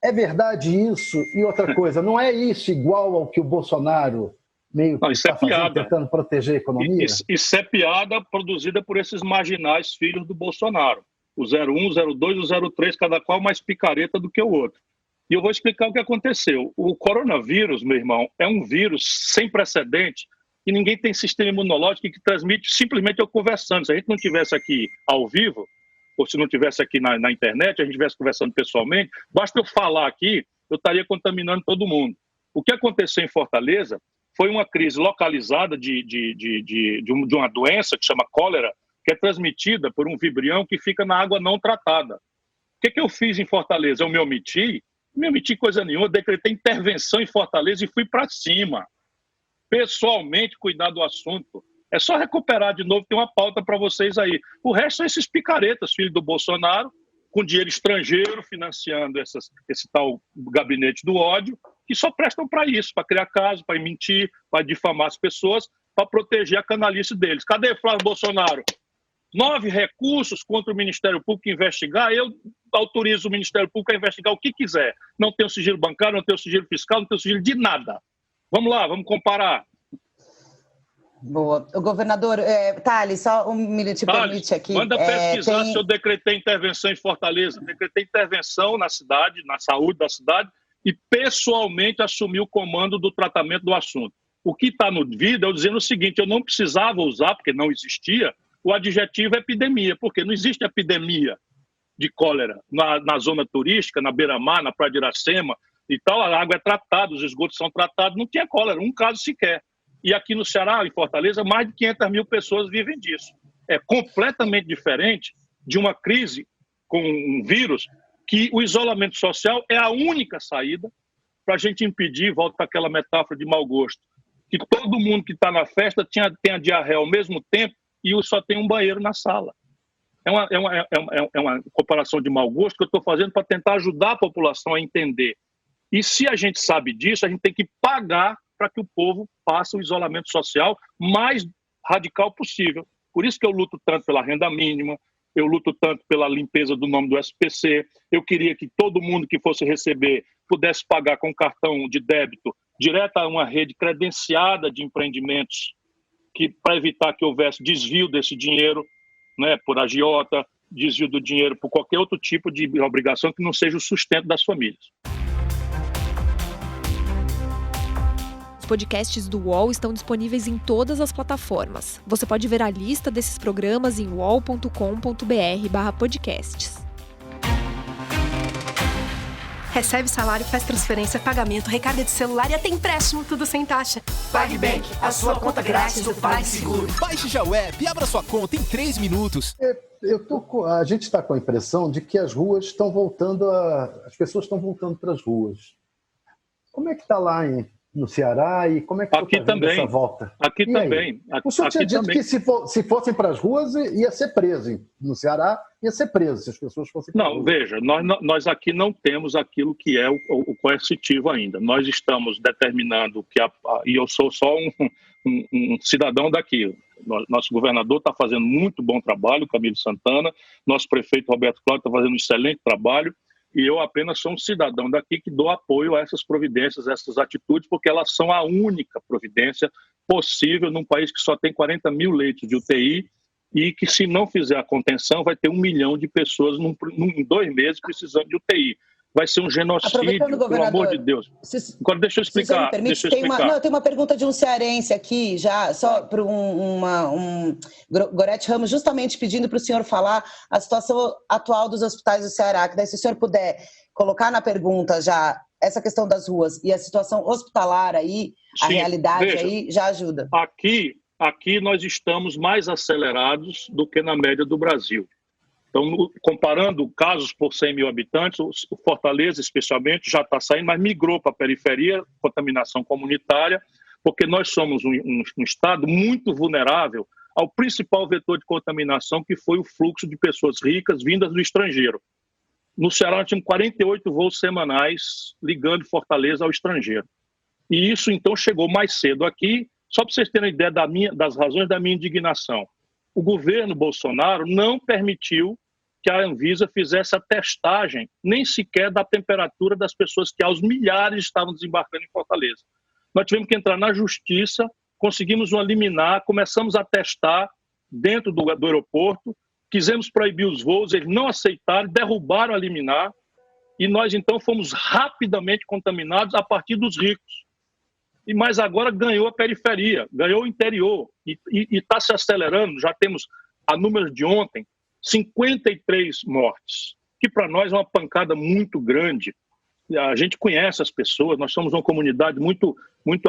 É verdade isso? E outra coisa, não é isso igual ao que o Bolsonaro meio que está fazendo, tentando proteger a economia? Isso é piada produzida por esses marginais filhos do Bolsonaro. O 01, o 02 e o 03, cada qual mais picareta do que o outro. E eu vou explicar o que aconteceu. O coronavírus, meu irmão, é um vírus sem precedente e ninguém tem sistema imunológico que transmite simplesmente eu conversando. Se a gente não estivesse aqui ao vivo, ou se não estivesse aqui na internet, a gente estivesse conversando pessoalmente, basta eu falar aqui, eu estaria contaminando todo mundo. O que aconteceu em Fortaleza foi uma crise localizada de uma doença que chama cólera, que é transmitida por um vibrião que fica na água não tratada. O que eu fiz em Fortaleza? Eu me omiti coisa nenhuma, eu decretei intervenção em Fortaleza e fui para cima. Pessoalmente, cuidar do assunto. É só recuperar de novo, tem uma pauta para vocês aí. O resto são esses picaretas, filhos do Bolsonaro, com dinheiro estrangeiro, financiando esse tal gabinete do ódio, que só prestam para isso, para criar caso, para mentir, para difamar as pessoas, para proteger a canalice deles. Cadê Flávio Bolsonaro? 9 recursos contra o Ministério Público investigar, eu autorizo o Ministério Público a investigar o que quiser. Não tem o sigilo bancário, não tem o sigilo fiscal, não tem o sigilo de nada. Vamos lá, vamos comparar. Boa. O governador, Thales, só um minuto, permite aqui. Manda pesquisar se eu decretei intervenção em Fortaleza. Decretei intervenção na cidade, na saúde da cidade, e pessoalmente assumi o comando do tratamento do assunto. O que está no vídeo é eu dizendo o seguinte, eu não precisava usar, porque não existia, o adjetivo epidemia, porque não existe epidemia de cólera na zona turística, na beira-mar, na Praia de Iracema e tal, a água é tratada, os esgotos são tratados, não tinha cólera, um caso sequer. E aqui no Ceará, em Fortaleza, mais de 500 mil pessoas vivem disso. É completamente diferente de uma crise com um vírus que o isolamento social é a única saída para a gente impedir, volto para aquela metáfora de mau gosto, que todo mundo que está na festa tenha diarreia ao mesmo tempo e só tem um banheiro na sala. É uma comparação de mau gosto que eu estou fazendo para tentar ajudar a população a entender. E se a gente sabe disso, a gente tem que pagar para que o povo faça o isolamento social mais radical possível. Por isso que eu luto tanto pela renda mínima, eu luto tanto pela limpeza do nome do SPC, eu queria que todo mundo que fosse receber pudesse pagar com cartão de débito direto a uma rede credenciada de empreendimentos, para evitar que houvesse desvio desse dinheiro, né, por agiota, desvio do dinheiro por qualquer outro tipo de obrigação que não seja o sustento das famílias. Os podcasts do UOL estão disponíveis em todas as plataformas. Você pode ver a lista desses programas em uol.com.br/podcasts. Recebe salário, faz transferência, pagamento, recarga de celular e até empréstimo, tudo sem taxa. PagBank, a sua conta grátis do PagSeguro. Baixe já o app e abra sua conta em 3 minutos. A gente está com a impressão de que as ruas estão voltando as pessoas estão voltando para as ruas. Como é que está lá em no Ceará, e como é que você está vendo essa volta? Aqui e também. O senhor tinha dito que se fossem para as ruas ia ser preso. No Ceará ia ser preso se as pessoas fossem para as ruas. Não, veja, nós aqui não temos aquilo que é o coercitivo ainda. Nós estamos determinando que, e eu sou só um cidadão daqui. Nosso governador está fazendo muito bom trabalho, Camilo Santana, nosso prefeito Roberto Cláudio está fazendo um excelente trabalho, e eu apenas sou um cidadão daqui que dou apoio a essas providências, a essas atitudes, porque elas são a única providência possível num país que só tem 40 mil leitos de UTI e que, se não fizer a contenção, vai ter 1 milhão de pessoas em 2 meses precisando de UTI. Vai ser um genocídio, pelo amor de Deus. Agora, deixa eu explicar. Tem uma pergunta de um cearense aqui, já, só para Gorete Ramos, justamente pedindo para o senhor falar a situação atual dos hospitais do Ceará, que daí, se o senhor puder colocar na pergunta já essa questão das ruas e a situação hospitalar aí, a realidade, veja, aí, já ajuda. Aqui nós estamos mais acelerados do que na média do Brasil. Então, comparando casos por 100 mil habitantes, o Fortaleza, especialmente, já está saindo, mas migrou para a periferia, contaminação comunitária, porque nós somos um estado muito vulnerável ao principal vetor de contaminação, que foi o fluxo de pessoas ricas vindas do estrangeiro. No Ceará, nós tínhamos 48 voos semanais ligando Fortaleza ao estrangeiro. E isso, então, chegou mais cedo aqui. Só para vocês terem ideia das razões da minha indignação. O governo Bolsonaro não permitiu que a Anvisa fizesse a testagem, nem sequer da temperatura das pessoas que aos milhares estavam desembarcando em Fortaleza. Nós tivemos que entrar na justiça, conseguimos uma liminar, começamos a testar dentro do aeroporto, quisemos proibir os voos, eles não aceitaram, derrubaram a liminar, e nós então fomos rapidamente contaminados a partir dos ricos. Mas agora ganhou a periferia, ganhou o interior e está se acelerando. Já temos, a número de ontem, 53 mortes, que para nós é uma pancada muito grande. A gente conhece as pessoas, nós somos uma comunidade muito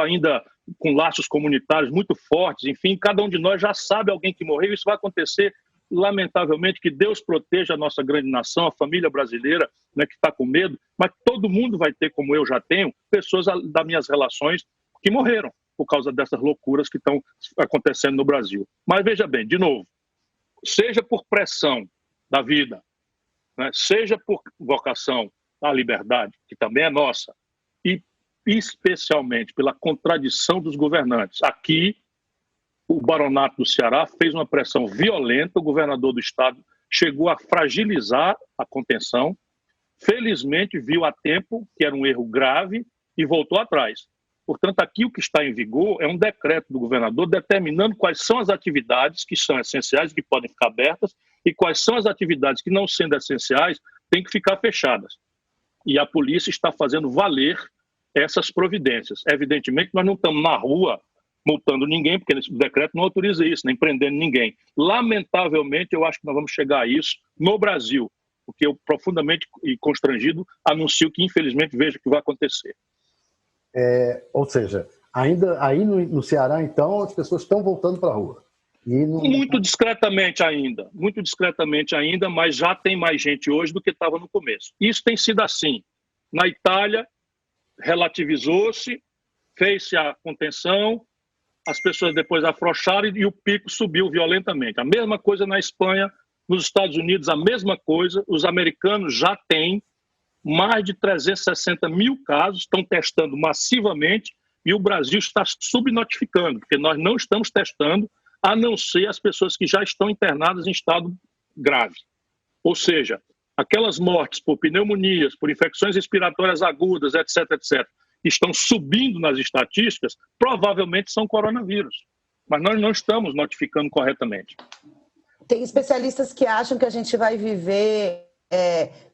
ainda com laços comunitários muito fortes. Enfim, cada um de nós já sabe alguém que morreu. Isso vai acontecer, lamentavelmente, que Deus proteja a nossa grande nação, a família brasileira, né, que está com medo, mas todo mundo vai ter, como eu já tenho, pessoas das minhas relações que morreram por causa dessas loucuras que estão acontecendo no Brasil. Mas veja bem, de novo, seja por pressão da vida, né, seja por vocação à liberdade, que também é nossa, e especialmente pela contradição dos governantes. Aqui, o Baronato do Ceará fez uma pressão violenta, o governador do estado chegou a fragilizar a contenção, felizmente viu a tempo que era um erro grave e voltou atrás. Portanto, aqui o que está em vigor é um decreto do governador determinando quais são as atividades que são essenciais, que podem ficar abertas, e quais são as atividades que, não sendo essenciais, têm que ficar fechadas. E a polícia está fazendo valer essas providências. Evidentemente, nós não estamos na rua multando ninguém, porque o decreto não autoriza isso, nem prendendo ninguém. Lamentavelmente, eu acho que nós vamos chegar a isso no Brasil, porque eu, profundamente e constrangido, anuncio que, infelizmente, vejo o que vai acontecer. Ou seja, ainda aí no Ceará, então, as pessoas estão voltando para a rua. Muito discretamente ainda, mas já tem mais gente hoje do que estava no começo. Isso tem sido assim. Na Itália, relativizou-se, fez-se a contenção, as pessoas depois afrouxaram e o pico subiu violentamente. A mesma coisa na Espanha, nos Estados Unidos, a mesma coisa. Os americanos já têm mais de 360 mil casos, estão testando massivamente, e o Brasil está subnotificando, porque nós não estamos testando, a não ser as pessoas que já estão internadas em estado grave. Ou seja, aquelas mortes por pneumonias, por infecções respiratórias agudas, etc., que estão subindo nas estatísticas, provavelmente são coronavírus. Mas nós não estamos notificando corretamente. Tem especialistas que acham que a gente vai viver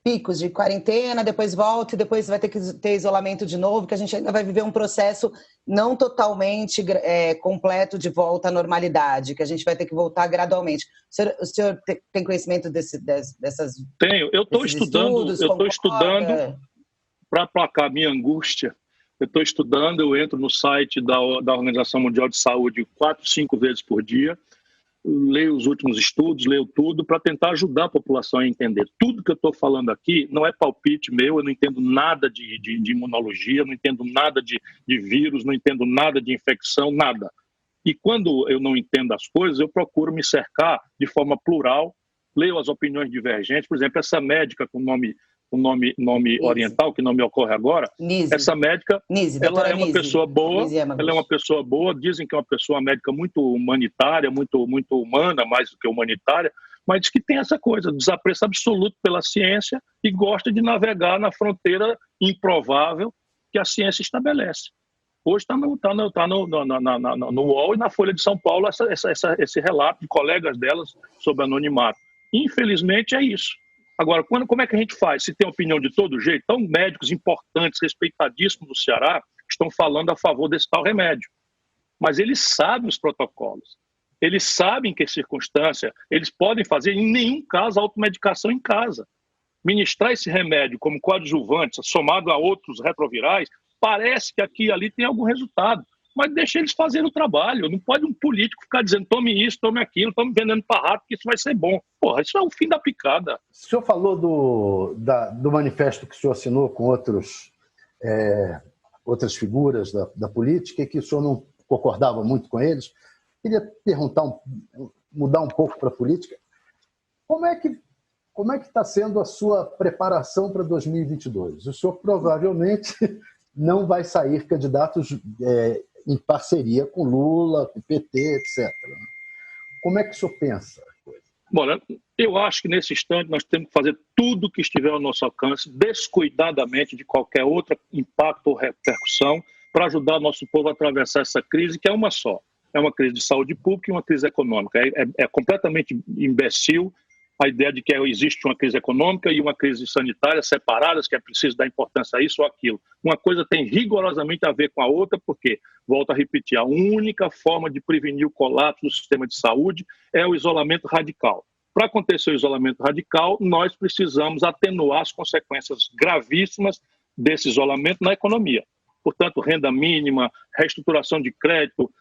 picos de quarentena, depois volta e depois vai ter que ter isolamento de novo, que a gente ainda vai viver um processo não totalmente completo de volta à normalidade, que a gente vai ter que voltar gradualmente. O senhor tem conhecimento dessas? Tenho. Eu estou estudando para aplacar minha angústia. Eu estou estudando, eu entro no site da Organização Mundial de Saúde 4, 5 vezes por dia. leio os últimos estudos, leio tudo para tentar ajudar a população a entender. Tudo que eu estou falando aqui não é palpite meu, eu não entendo nada de imunologia, não entendo nada de vírus, não entendo nada de infecção, nada. E quando eu não entendo as coisas, eu procuro me cercar de forma plural, leio as opiniões divergentes. Por exemplo, essa médica com nome oriental, que não me ocorre agora, Nise. Essa médica, Nise, ela é uma Nise. pessoa boa, Nise Yamaguchi. ela é uma pessoa boa, dizem que é uma médica muito humanitária, muito humana, mais do que humanitária, mas que tem essa coisa, desapreço absoluto pela ciência e gosta de navegar na fronteira improvável que a ciência estabelece. Hoje está no UOL e na Folha de São Paulo esse relato de colegas delas sobre anonimato. Infelizmente é isso. Agora, como é que a gente faz? Se tem opinião de todo jeito, então médicos importantes, respeitadíssimos do Ceará, estão falando a favor desse tal remédio. Mas eles sabem os protocolos, eles sabem que circunstância, eles podem fazer, em nenhum caso, automedicação em casa. Ministrar esse remédio como coadjuvante, somado a outros retrovirais, parece que aqui e ali tem algum resultado. Mas deixa eles fazerem o trabalho. Não pode um político ficar dizendo tome isso, tome aquilo, estamos vendendo para rato que isso vai ser bom. Porra, isso é o fim da picada. O senhor falou do manifesto que o senhor assinou com outras figuras da política e que o senhor não concordava muito com eles. Queria mudar um pouco para a política. Como é que está sendo a sua preparação para 2022? O senhor provavelmente não vai sair candidato em parceria com Lula, com o PT, etc. Como é que o senhor pensa? Bom, eu acho que nesse instante nós temos que fazer tudo que estiver ao nosso alcance, descuidadamente de qualquer outro impacto ou repercussão, para ajudar o nosso povo a atravessar essa crise, que é uma só. É uma crise de saúde pública e uma crise econômica. É completamente imbecil a ideia de que existe uma crise econômica e uma crise sanitária separadas, que é preciso dar importância a isso ou aquilo. Uma coisa tem rigorosamente a ver com a outra, porque, volto a repetir, a única forma de prevenir o colapso do sistema de saúde é o isolamento radical. Para acontecer o isolamento radical, nós precisamos atenuar as consequências gravíssimas desse isolamento na economia. Portanto, renda mínima, reestruturação de crédito,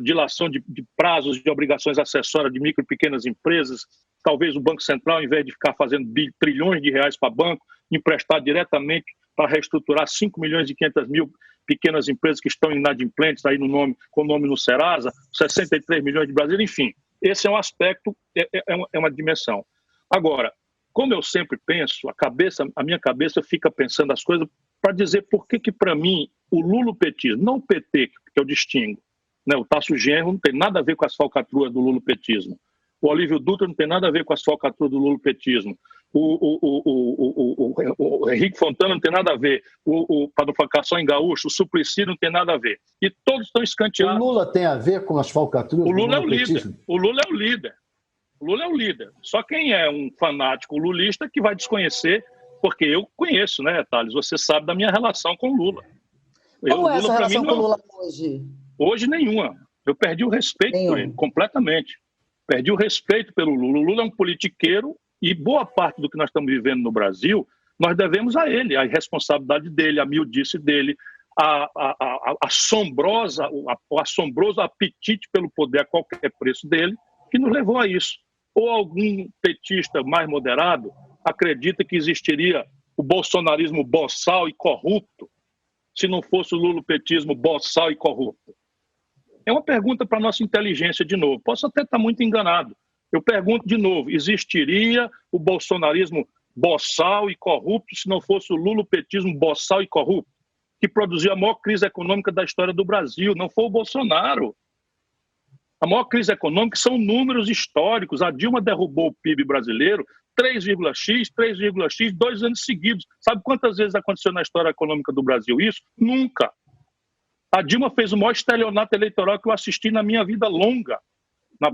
dilação de prazos de obrigações acessórias de micro e pequenas empresas. Talvez o Banco Central, ao invés de ficar fazendo trilhões de reais para banco, emprestar diretamente para reestruturar 5.500.000 pequenas empresas que estão inadimplentes aí com o nome no Serasa, 63 milhões de brasileiros, enfim. Esse é um aspecto, é uma dimensão. Agora, como eu sempre penso, a minha cabeça fica pensando as coisas para dizer por que para mim, o lulopetismo, não o PT, que eu distingo, né? O Tasso Genro não tem nada a ver com as falcatruas do lulopetismo. O Olívio Dutra não tem nada a ver com as falcatruas do lulopetismo. O Henrique Fontana não tem nada a ver. Para não ficar só em gaúcho, o Suplicy não tem nada a ver. E todos estão escanteados. O Lula tem a ver com as falcatruas do lulopetismo? O Lula é o líder. O Lula é o líder. Só quem é um fanático lulista que vai desconhecer, porque eu conheço, né, Thales? Você sabe da minha relação com o Lula. Como é essa relação com o Lula hoje? Hoje nenhuma. Eu perdi o respeito por ele, completamente. Perdi o respeito pelo Lula. O Lula é um politiqueiro e boa parte do que nós estamos vivendo no Brasil, nós devemos a ele, a irresponsabilidade dele, a miudice dele, o assombroso apetite pelo poder a qualquer preço dele, que nos levou a isso. Ou algum petista mais moderado acredita que existiria o bolsonarismo boçal e corrupto se não fosse o lulopetismo boçal e corrupto? É uma pergunta para a nossa inteligência de novo. Posso até estar muito enganado. Eu pergunto de novo, existiria o bolsonarismo boçal e corrupto se não fosse o lulopetismo boçal e corrupto, que produziu a maior crise econômica da história do Brasil? Não foi o Bolsonaro. A maior crise econômica são números históricos. A Dilma derrubou o PIB brasileiro 3,x, 2 anos seguidos. Sabe quantas vezes aconteceu na história econômica do Brasil isso? Nunca. A Dilma fez o maior estelionato eleitoral que eu assisti na minha vida longa.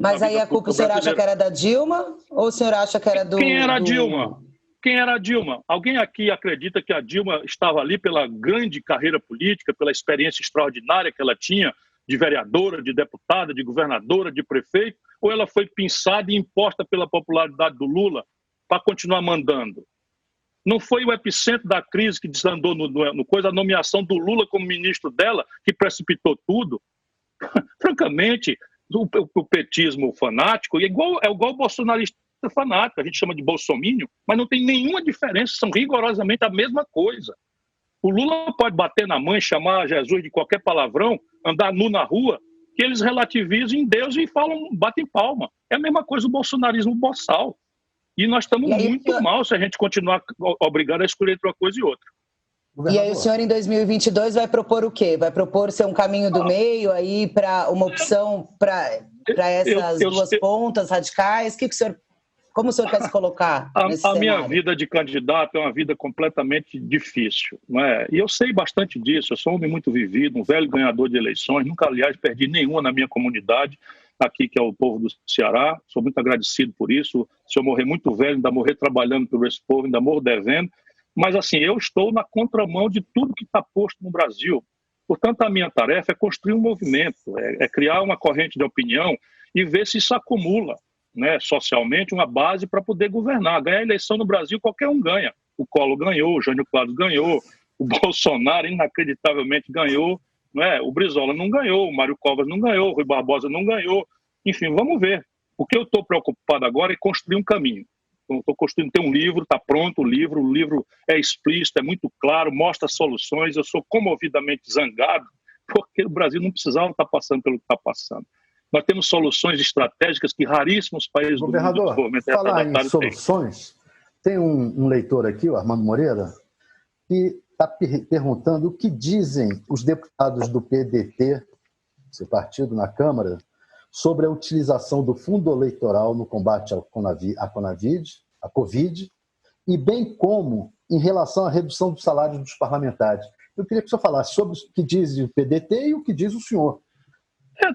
Mas aí a culpa, o senhor acha que era da Dilma ou o senhor acha que era do... Quem era a Dilma? Quem era a Dilma? Alguém aqui acredita que a Dilma estava ali pela grande carreira política, pela experiência extraordinária que ela tinha de vereadora, de deputada, de governadora, de prefeito, ou ela foi pinçada e imposta pela popularidade do Lula para continuar mandando? Não foi o epicentro da crise que desandou no coisa, a nomeação do Lula como ministro dela, que precipitou tudo? Francamente, o petismo fanático é igual o bolsonarista fanático, a gente chama de bolsomínio, mas não tem nenhuma diferença, são rigorosamente a mesma coisa. O Lula pode bater na mãe, chamar Jesus de qualquer palavrão, andar nu na rua, que eles relativizam em Deus e batem palma. É a mesma coisa o bolsonarismo boçal. E nós estamos muito mal se a gente continuar obrigado a escolher entre uma coisa e outra. E aí o senhor, em 2022, vai propor o quê? Vai propor ser um caminho do meio aí para uma opção para essas duas pontas radicais? Como o senhor quer se colocar nesse cenário? A minha vida de candidato é uma vida completamente difícil, não é? E eu sei bastante disso. Eu sou um homem muito vivido, um velho ganhador de eleições. Nunca, aliás, perdi nenhuma na minha comunidade, aqui, que é o povo do Ceará. Sou muito agradecido por isso. Se eu morrer muito velho, ainda morrer trabalhando por esse povo, ainda morro devendo. Mas, assim, eu estou na contramão de tudo que está posto no Brasil. Portanto, a minha tarefa é construir um movimento, é criar uma corrente de opinião e ver se isso acumula, né, socialmente, uma base para poder governar. Ganhar a eleição no Brasil, qualquer um ganha. O Collor ganhou, o Jânio Quadros ganhou, o Bolsonaro, inacreditavelmente, ganhou, né? O Brizola não ganhou, o Mário Covas não ganhou, o Rui Barbosa não ganhou. Enfim, vamos ver. O que eu estou preocupado agora é construir um caminho. Estou construindo, tem um livro, está pronto o livro é explícito, é muito claro, mostra soluções. Eu sou comovidamente zangado, porque o Brasil não precisava estar passando pelo que está passando. Nós temos soluções estratégicas que raríssimos países do mundo... Governador, falar em soluções, tem um leitor aqui, o Armando Moreira, que está perguntando o que dizem os deputados do PDT, seu partido, na Câmara, sobre a utilização do fundo eleitoral no combate à Covid, e bem como em relação à redução do salário dos parlamentares. Eu queria que o senhor falasse sobre o que diz o PDT e o que diz o senhor.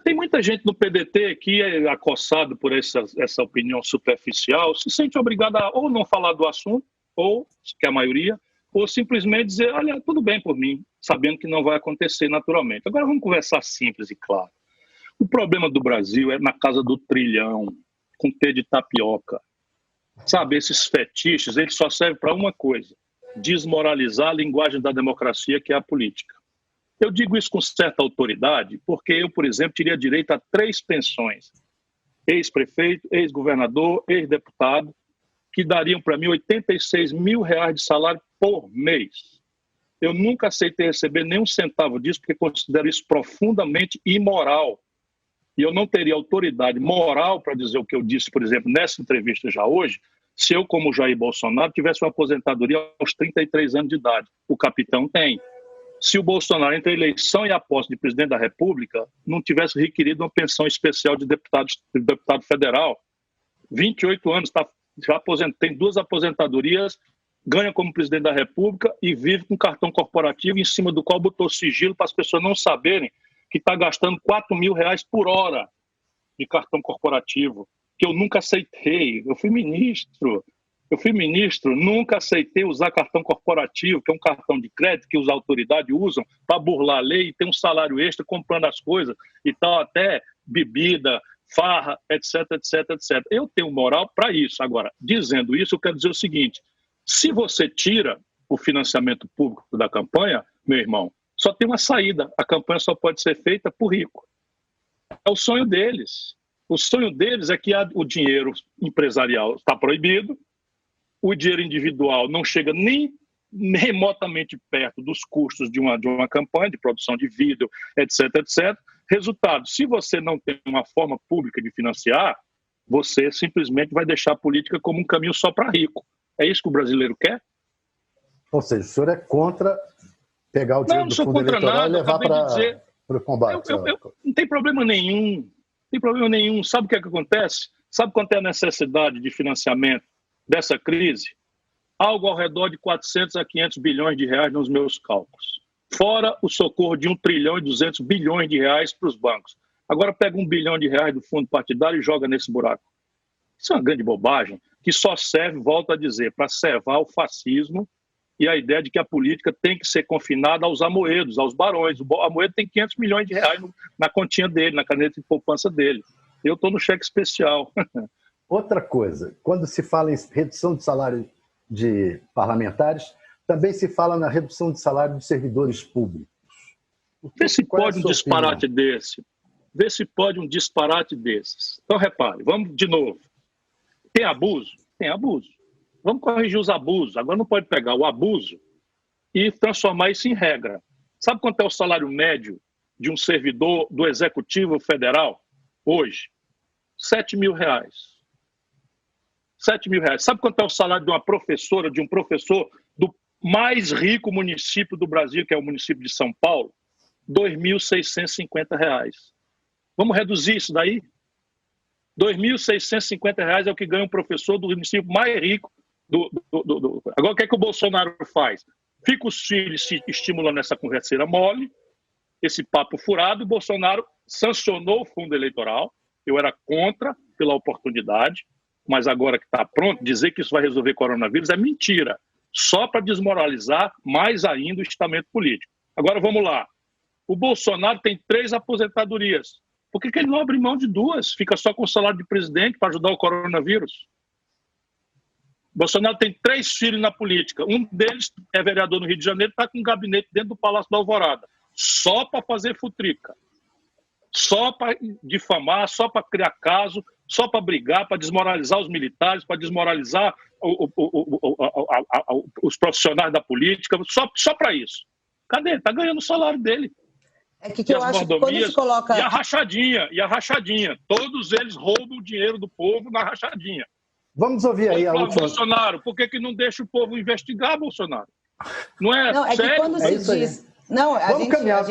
Tem muita gente do PDT que é acossado por essa opinião superficial, se sente obrigada a ou não falar do assunto, ou, que é a maioria, ou simplesmente dizer, olha, tudo bem por mim, sabendo que não vai acontecer naturalmente. Agora vamos conversar simples e claro. O problema do Brasil é na casa do trilhão, com T de tapioca. Sabe, esses fetiches, eles só servem para uma coisa, desmoralizar a linguagem da democracia, que é a política. Eu digo isso com certa autoridade, porque eu, por exemplo, teria direito a 3 pensões. Ex-prefeito, ex-governador, ex-deputado, que dariam para mim R$86 mil de salário por mês. Eu nunca aceitei receber nem um centavo disso, porque considero isso profundamente imoral. E eu não teria autoridade moral para dizer o que eu disse, por exemplo, nessa entrevista já hoje, se eu, como Jair Bolsonaro, tivesse uma aposentadoria aos 33 anos de idade. O capitão tem. Se o Bolsonaro, entre a eleição e a posse de presidente da República, não tivesse requerido uma pensão especial de deputado federal, 28 anos, tem 2 aposentadorias, ganha como presidente da República e vive com cartão corporativo em cima do qual botou sigilo para as pessoas não saberem que está gastando R$4 mil por hora de cartão corporativo, que eu nunca aceitei. Eu fui ministro, nunca aceitei usar cartão corporativo, que é um cartão de crédito que as autoridades usam para burlar a lei e ter um salário extra comprando as coisas e tal, até bebida, farra, etc, etc, etc. Eu tenho moral para isso. Agora, dizendo isso, eu quero dizer o seguinte, se você tira o financiamento público da campanha, meu irmão, só tem uma saída. A campanha só pode ser feita por rico. É o sonho deles. O sonho deles é que o dinheiro empresarial está proibido, o dinheiro individual não chega nem remotamente perto dos custos de uma campanha, de produção de vídeo, etc, etc. Resultado, se você não tem uma forma pública de financiar, você simplesmente vai deixar a política como um caminho só para rico. É isso que o brasileiro quer? Ou seja, o senhor é contra pegar o dinheiro do fundo eleitoral e levar para o combate? Não tem problema nenhum. Não tem problema nenhum. Sabe o que é que acontece? Sabe quanto é a necessidade de financiamento dessa crise? Algo ao redor de 400 a 500 bilhões de reais nos meus cálculos. Fora o socorro de 1 trilhão e 200 bilhões de reais para os bancos. Agora pega 1 bilhão de reais do fundo partidário e joga nesse buraco. Isso é uma grande bobagem que só serve, volto a dizer, para servar o fascismo e a ideia de que a política tem que ser confinada aos amoedos, aos barões. O Amoedo tem 500 milhões de reais na continha dele, na caneta de poupança dele. Eu estou no cheque especial. Outra coisa, quando se fala em redução de salário de parlamentares, também se fala na redução de salário dos servidores públicos. Vê se pode um disparate desse. Vê se pode um disparate desses. Então, repare, vamos de novo. Tem abuso? Tem abuso. Vamos corrigir os abusos. Agora não pode pegar o abuso e transformar isso em regra. Sabe quanto é o salário médio de um servidor do Executivo Federal hoje? R$7.000. R$7.000. Sabe quanto é o salário de uma professora, de um professor do mais rico município do Brasil, que é o município de São Paulo? R$2.650. Vamos reduzir isso daí? R$2.650 é o que ganha um professor do município mais rico. Agora, o que é que o Bolsonaro faz? Fica os filhos se estimulando essa converseira mole, esse papo furado. O Bolsonaro sancionou o fundo eleitoral. Eu era contra pela oportunidade, mas agora que está pronto, dizer que isso vai resolver coronavírus é mentira. Só para desmoralizar mais ainda o estamento político. Agora vamos lá. O Bolsonaro tem 3 aposentadorias. Por que ele não abre mão de 2? Fica só com o salário de presidente para ajudar o coronavírus? Bolsonaro tem 3 filhos na política. Um deles é vereador no Rio de Janeiro, está com um gabinete dentro do Palácio da Alvorada. Só para fazer futrica. Só para difamar, só para criar caso, só para brigar, para desmoralizar os militares, para desmoralizar os profissionais da política. Só para isso. Cadê? Ele está ganhando o salário dele. É que eu acho que quando se coloca... E a rachadinha. Todos eles roubam o dinheiro do povo na rachadinha. Vamos ouvir aí a última... Bolsonaro, por que não deixa o povo investigar, Bolsonaro? Não é sério? Que quando se diz... Não,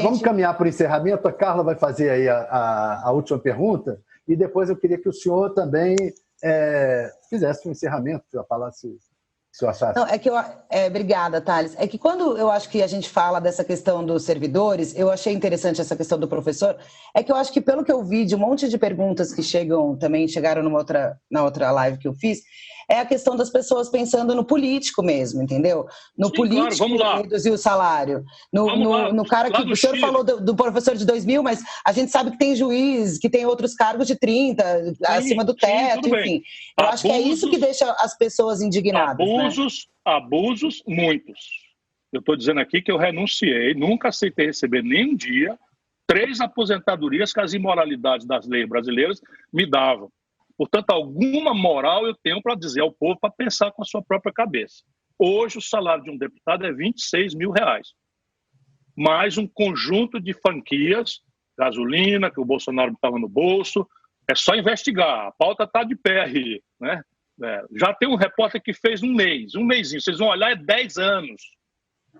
vamos caminhar para o encerramento. A Carla vai fazer aí a última pergunta e depois eu queria que o senhor também fizesse um encerramento, falasse... Se eu achasse. Não, obrigada, Thales. É que quando eu acho que a gente fala dessa questão dos servidores, eu achei interessante essa questão do professor, é que eu acho que pelo que eu vi de um monte de perguntas que chegaram na outra live que eu fiz, é a questão das pessoas pensando no político mesmo, entendeu? No Sim, político claro, reduzir o salário. No cara que o senhor falou do professor de 2.000, mas a gente sabe que tem juiz, que tem outros cargos de 30, acima do teto, enfim. Eu acho que é isso que deixa as pessoas indignadas. Abusos, muitos. Eu estou dizendo aqui que eu renunciei, nunca aceitei receber nem um dia 3 aposentadorias que as imoralidades das leis brasileiras me davam. Portanto, alguma moral eu tenho para dizer ao povo para pensar com a sua própria cabeça. Hoje, o salário de um deputado é R$26.000. Mais um conjunto de franquias, gasolina, que o Bolsonaro estava no bolso. É só investigar. A pauta está de pé aí, né? Já tem um repórter que fez um mêsinho. Vocês vão olhar, é 10 anos.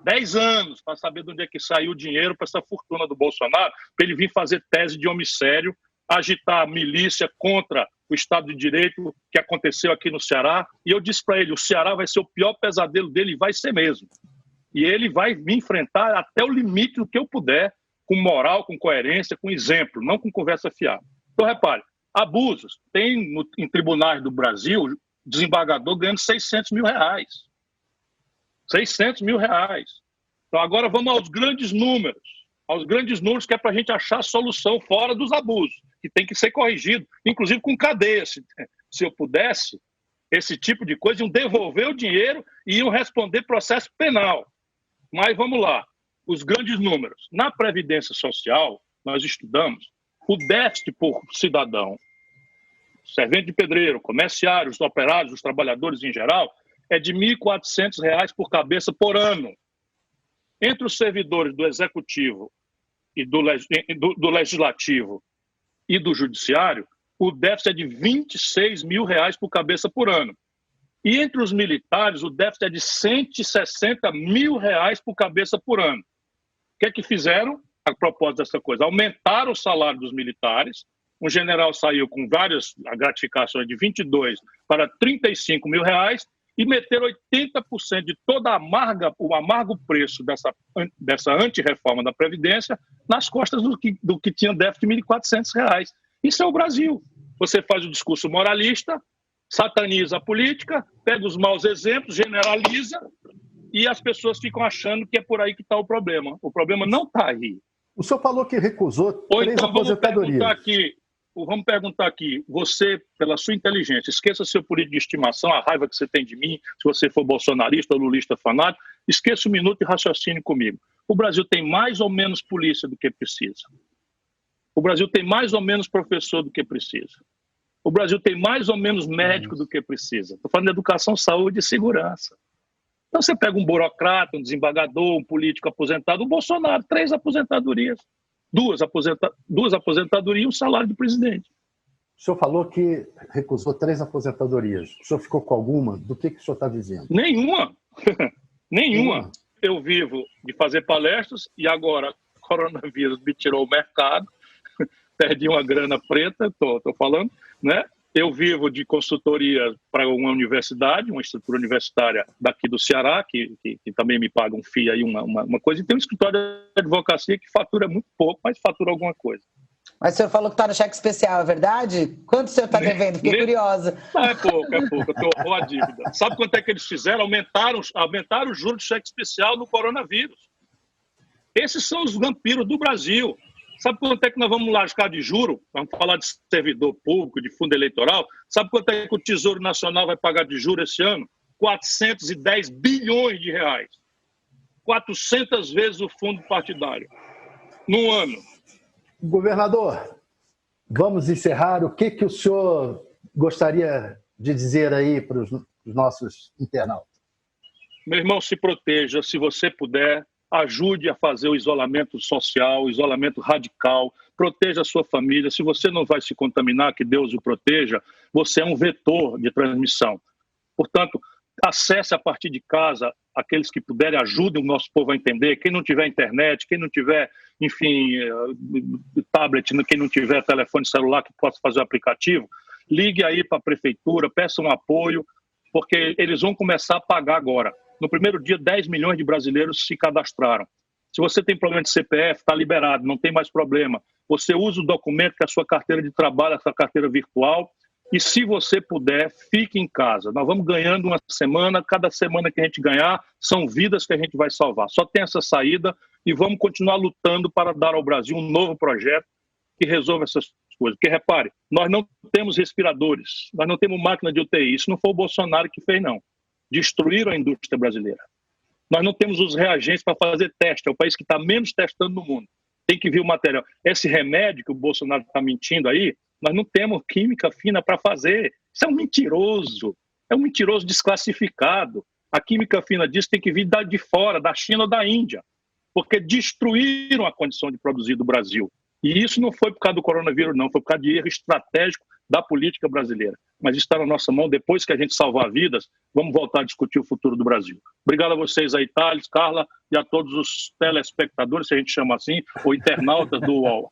10 anos para saber de onde é que saiu o dinheiro para essa fortuna do Bolsonaro, para ele vir fazer tese de homicídio, agitar a milícia contra o Estado de Direito que aconteceu aqui no Ceará. E eu disse para ele, o Ceará vai ser o pior pesadelo dele, e vai ser mesmo. E ele vai me enfrentar até o limite do que eu puder, com moral, com coerência, com exemplo, não com conversa fiada. Então, repare, abusos. Tem em tribunais do Brasil desembargador ganhando R$600.000. R$600.000. Então, agora vamos aos grandes números. Aos grandes números que é para a gente achar solução fora dos abusos, que tem que ser corrigido, inclusive com cadeia. Se eu pudesse, esse tipo de coisa, iam devolver o dinheiro e iam responder processo penal. Mas vamos lá, os grandes números. Na Previdência Social, nós estudamos o déficit por cidadão, servente de pedreiro, comerciários, operários, os trabalhadores em geral, é de R$1.400 por cabeça por ano. Entre os servidores do Executivo e do Legislativo e do Judiciário, o déficit é de R$26.000 por cabeça por ano. E entre os militares, o déficit é de R$160.000 por cabeça por ano. O que é que fizeram a propósito dessa coisa? Aumentaram o salário dos militares. Um general saiu com várias gratificações de R$22 para R$35.000 e meteram 80% de todo o amargo preço dessa antirreforma da Previdência nas costas do que tinha déficit de R$1.400. Isso é o Brasil. Você faz o discurso moralista, sataniza a política, pega os maus exemplos, generaliza e as pessoas ficam achando que é por aí que está o problema. O problema não está aí. O senhor falou que recusou 3 então, aposentadorias. Vamos perguntar aqui, você, pela sua inteligência, esqueça seu político de estimação, a raiva que você tem de mim, se você for bolsonarista ou lulista fanático, esqueça um minuto e raciocine comigo. O Brasil tem mais ou menos polícia do que precisa? O Brasil tem mais ou menos professor do que precisa. O Brasil tem mais ou menos médico do que precisa. Estou falando de educação, saúde e segurança. Então você pega um burocrata, um desembargador, um político aposentado, o Bolsonaro, 3 aposentadorias. Duas aposentadorias e um salário de presidente. O senhor falou que recusou 3 aposentadorias. O senhor ficou com alguma? Do que o senhor está dizendo? Nenhuma. Nenhuma. Eu vivo de fazer palestras e agora o coronavírus me tirou o mercado, perdi uma grana preta, estou falando, né? Eu vivo de consultoria para uma universidade, uma estrutura universitária daqui do Ceará, que também me paga um FII aí, uma coisa, e tem um escritório de advocacia que fatura muito pouco, mas fatura alguma coisa. Mas o senhor falou que está no cheque especial, é verdade? Quanto o senhor está devendo? Fiquei curiosa. Não, é pouco, eu torrou a dívida. Sabe quanto é que eles fizeram? Aumentaram os juros do cheque especial no coronavírus. Esses são os vampiros do Brasil. Sabe quanto é que nós vamos lascar de juro? Vamos falar de servidor público, de fundo eleitoral. Sabe quanto é que o Tesouro Nacional vai pagar de juro esse ano? 410 bilhões de reais. 400 vezes o fundo partidário. Num ano. Governador, vamos encerrar. O que o senhor gostaria de dizer aí para os nossos internautas? Meu irmão, se proteja, se você puder. Ajude a fazer o isolamento social, o isolamento radical, proteja a sua família. Se você não vai se contaminar, que Deus o proteja, você é um vetor de transmissão. Portanto, acesse a partir de casa, aqueles que puderem, ajudem o nosso povo a entender. Quem não tiver internet, quem não tiver, enfim, tablet, quem não tiver telefone celular que possa fazer o aplicativo, ligue aí para a prefeitura, peça um apoio, porque eles vão começar a pagar agora. No primeiro dia, 10 milhões de brasileiros se cadastraram. Se você tem problema de CPF, está liberado, não tem mais problema. Você usa o documento que é a sua carteira de trabalho, a sua carteira virtual. E se você puder, fique em casa. Nós vamos ganhando uma semana, cada semana que a gente ganhar, são vidas que a gente vai salvar. Só tem essa saída e vamos continuar lutando para dar ao Brasil um novo projeto que resolva essas coisas. Porque, repare, nós não temos respiradores, nós não temos máquina de UTI. Isso não foi o Bolsonaro que fez, não. Destruíram a indústria brasileira. Nós não temos os reagentes para fazer teste. É o país que está menos testando no mundo. Tem que vir o material. Esse remédio que o Bolsonaro está mentindo aí, nós não temos química fina para fazer. Isso é um mentiroso. É um mentiroso desclassificado. A química fina disso tem que vir de fora, da China ou da Índia. Porque destruíram a condição de produzir do Brasil. E isso não foi por causa do coronavírus, não. Foi por causa de erro estratégico da política brasileira. Mas isso está na nossa mão. Depois que a gente salvar vidas, vamos voltar a discutir o futuro do Brasil. Obrigado a vocês aí, Thales, Carla, e a todos os telespectadores, se a gente chama assim, ou internautas do UOL.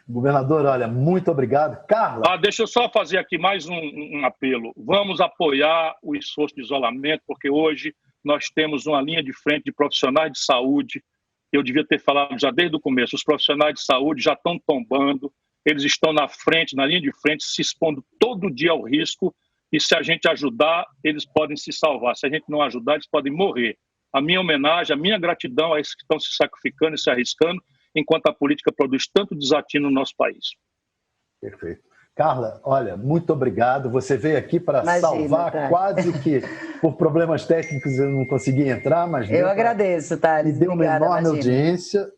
Governador, olha, muito obrigado. Carla? Deixa eu só fazer aqui mais um apelo. Vamos apoiar o esforço de isolamento, porque hoje nós temos uma linha de frente de profissionais de saúde. Eu devia ter falado já desde o começo. Os profissionais de saúde já estão tombando. Eles estão na frente, na linha de frente, se expondo todo dia ao risco, e se a gente ajudar, eles podem se salvar. Se a gente não ajudar, eles podem morrer. A minha homenagem, a minha gratidão a esses que estão se sacrificando e se arriscando, enquanto a política produz tanto desatino no nosso país. Perfeito. Carla, olha, muito obrigado. Você veio aqui para salvar, tá? Quase que por problemas técnicos eu não consegui entrar, mas... Eu agradeço, Thales. Deu uma enorme audiência.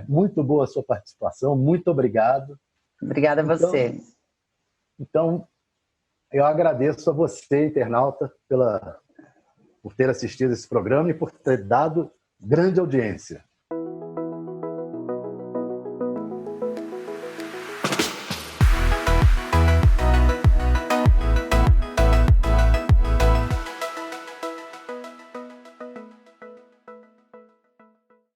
Muito boa a sua participação. Muito obrigado. Obrigada a você. Então, eu agradeço a você, internauta, por ter assistido esse programa e por ter dado grande audiência.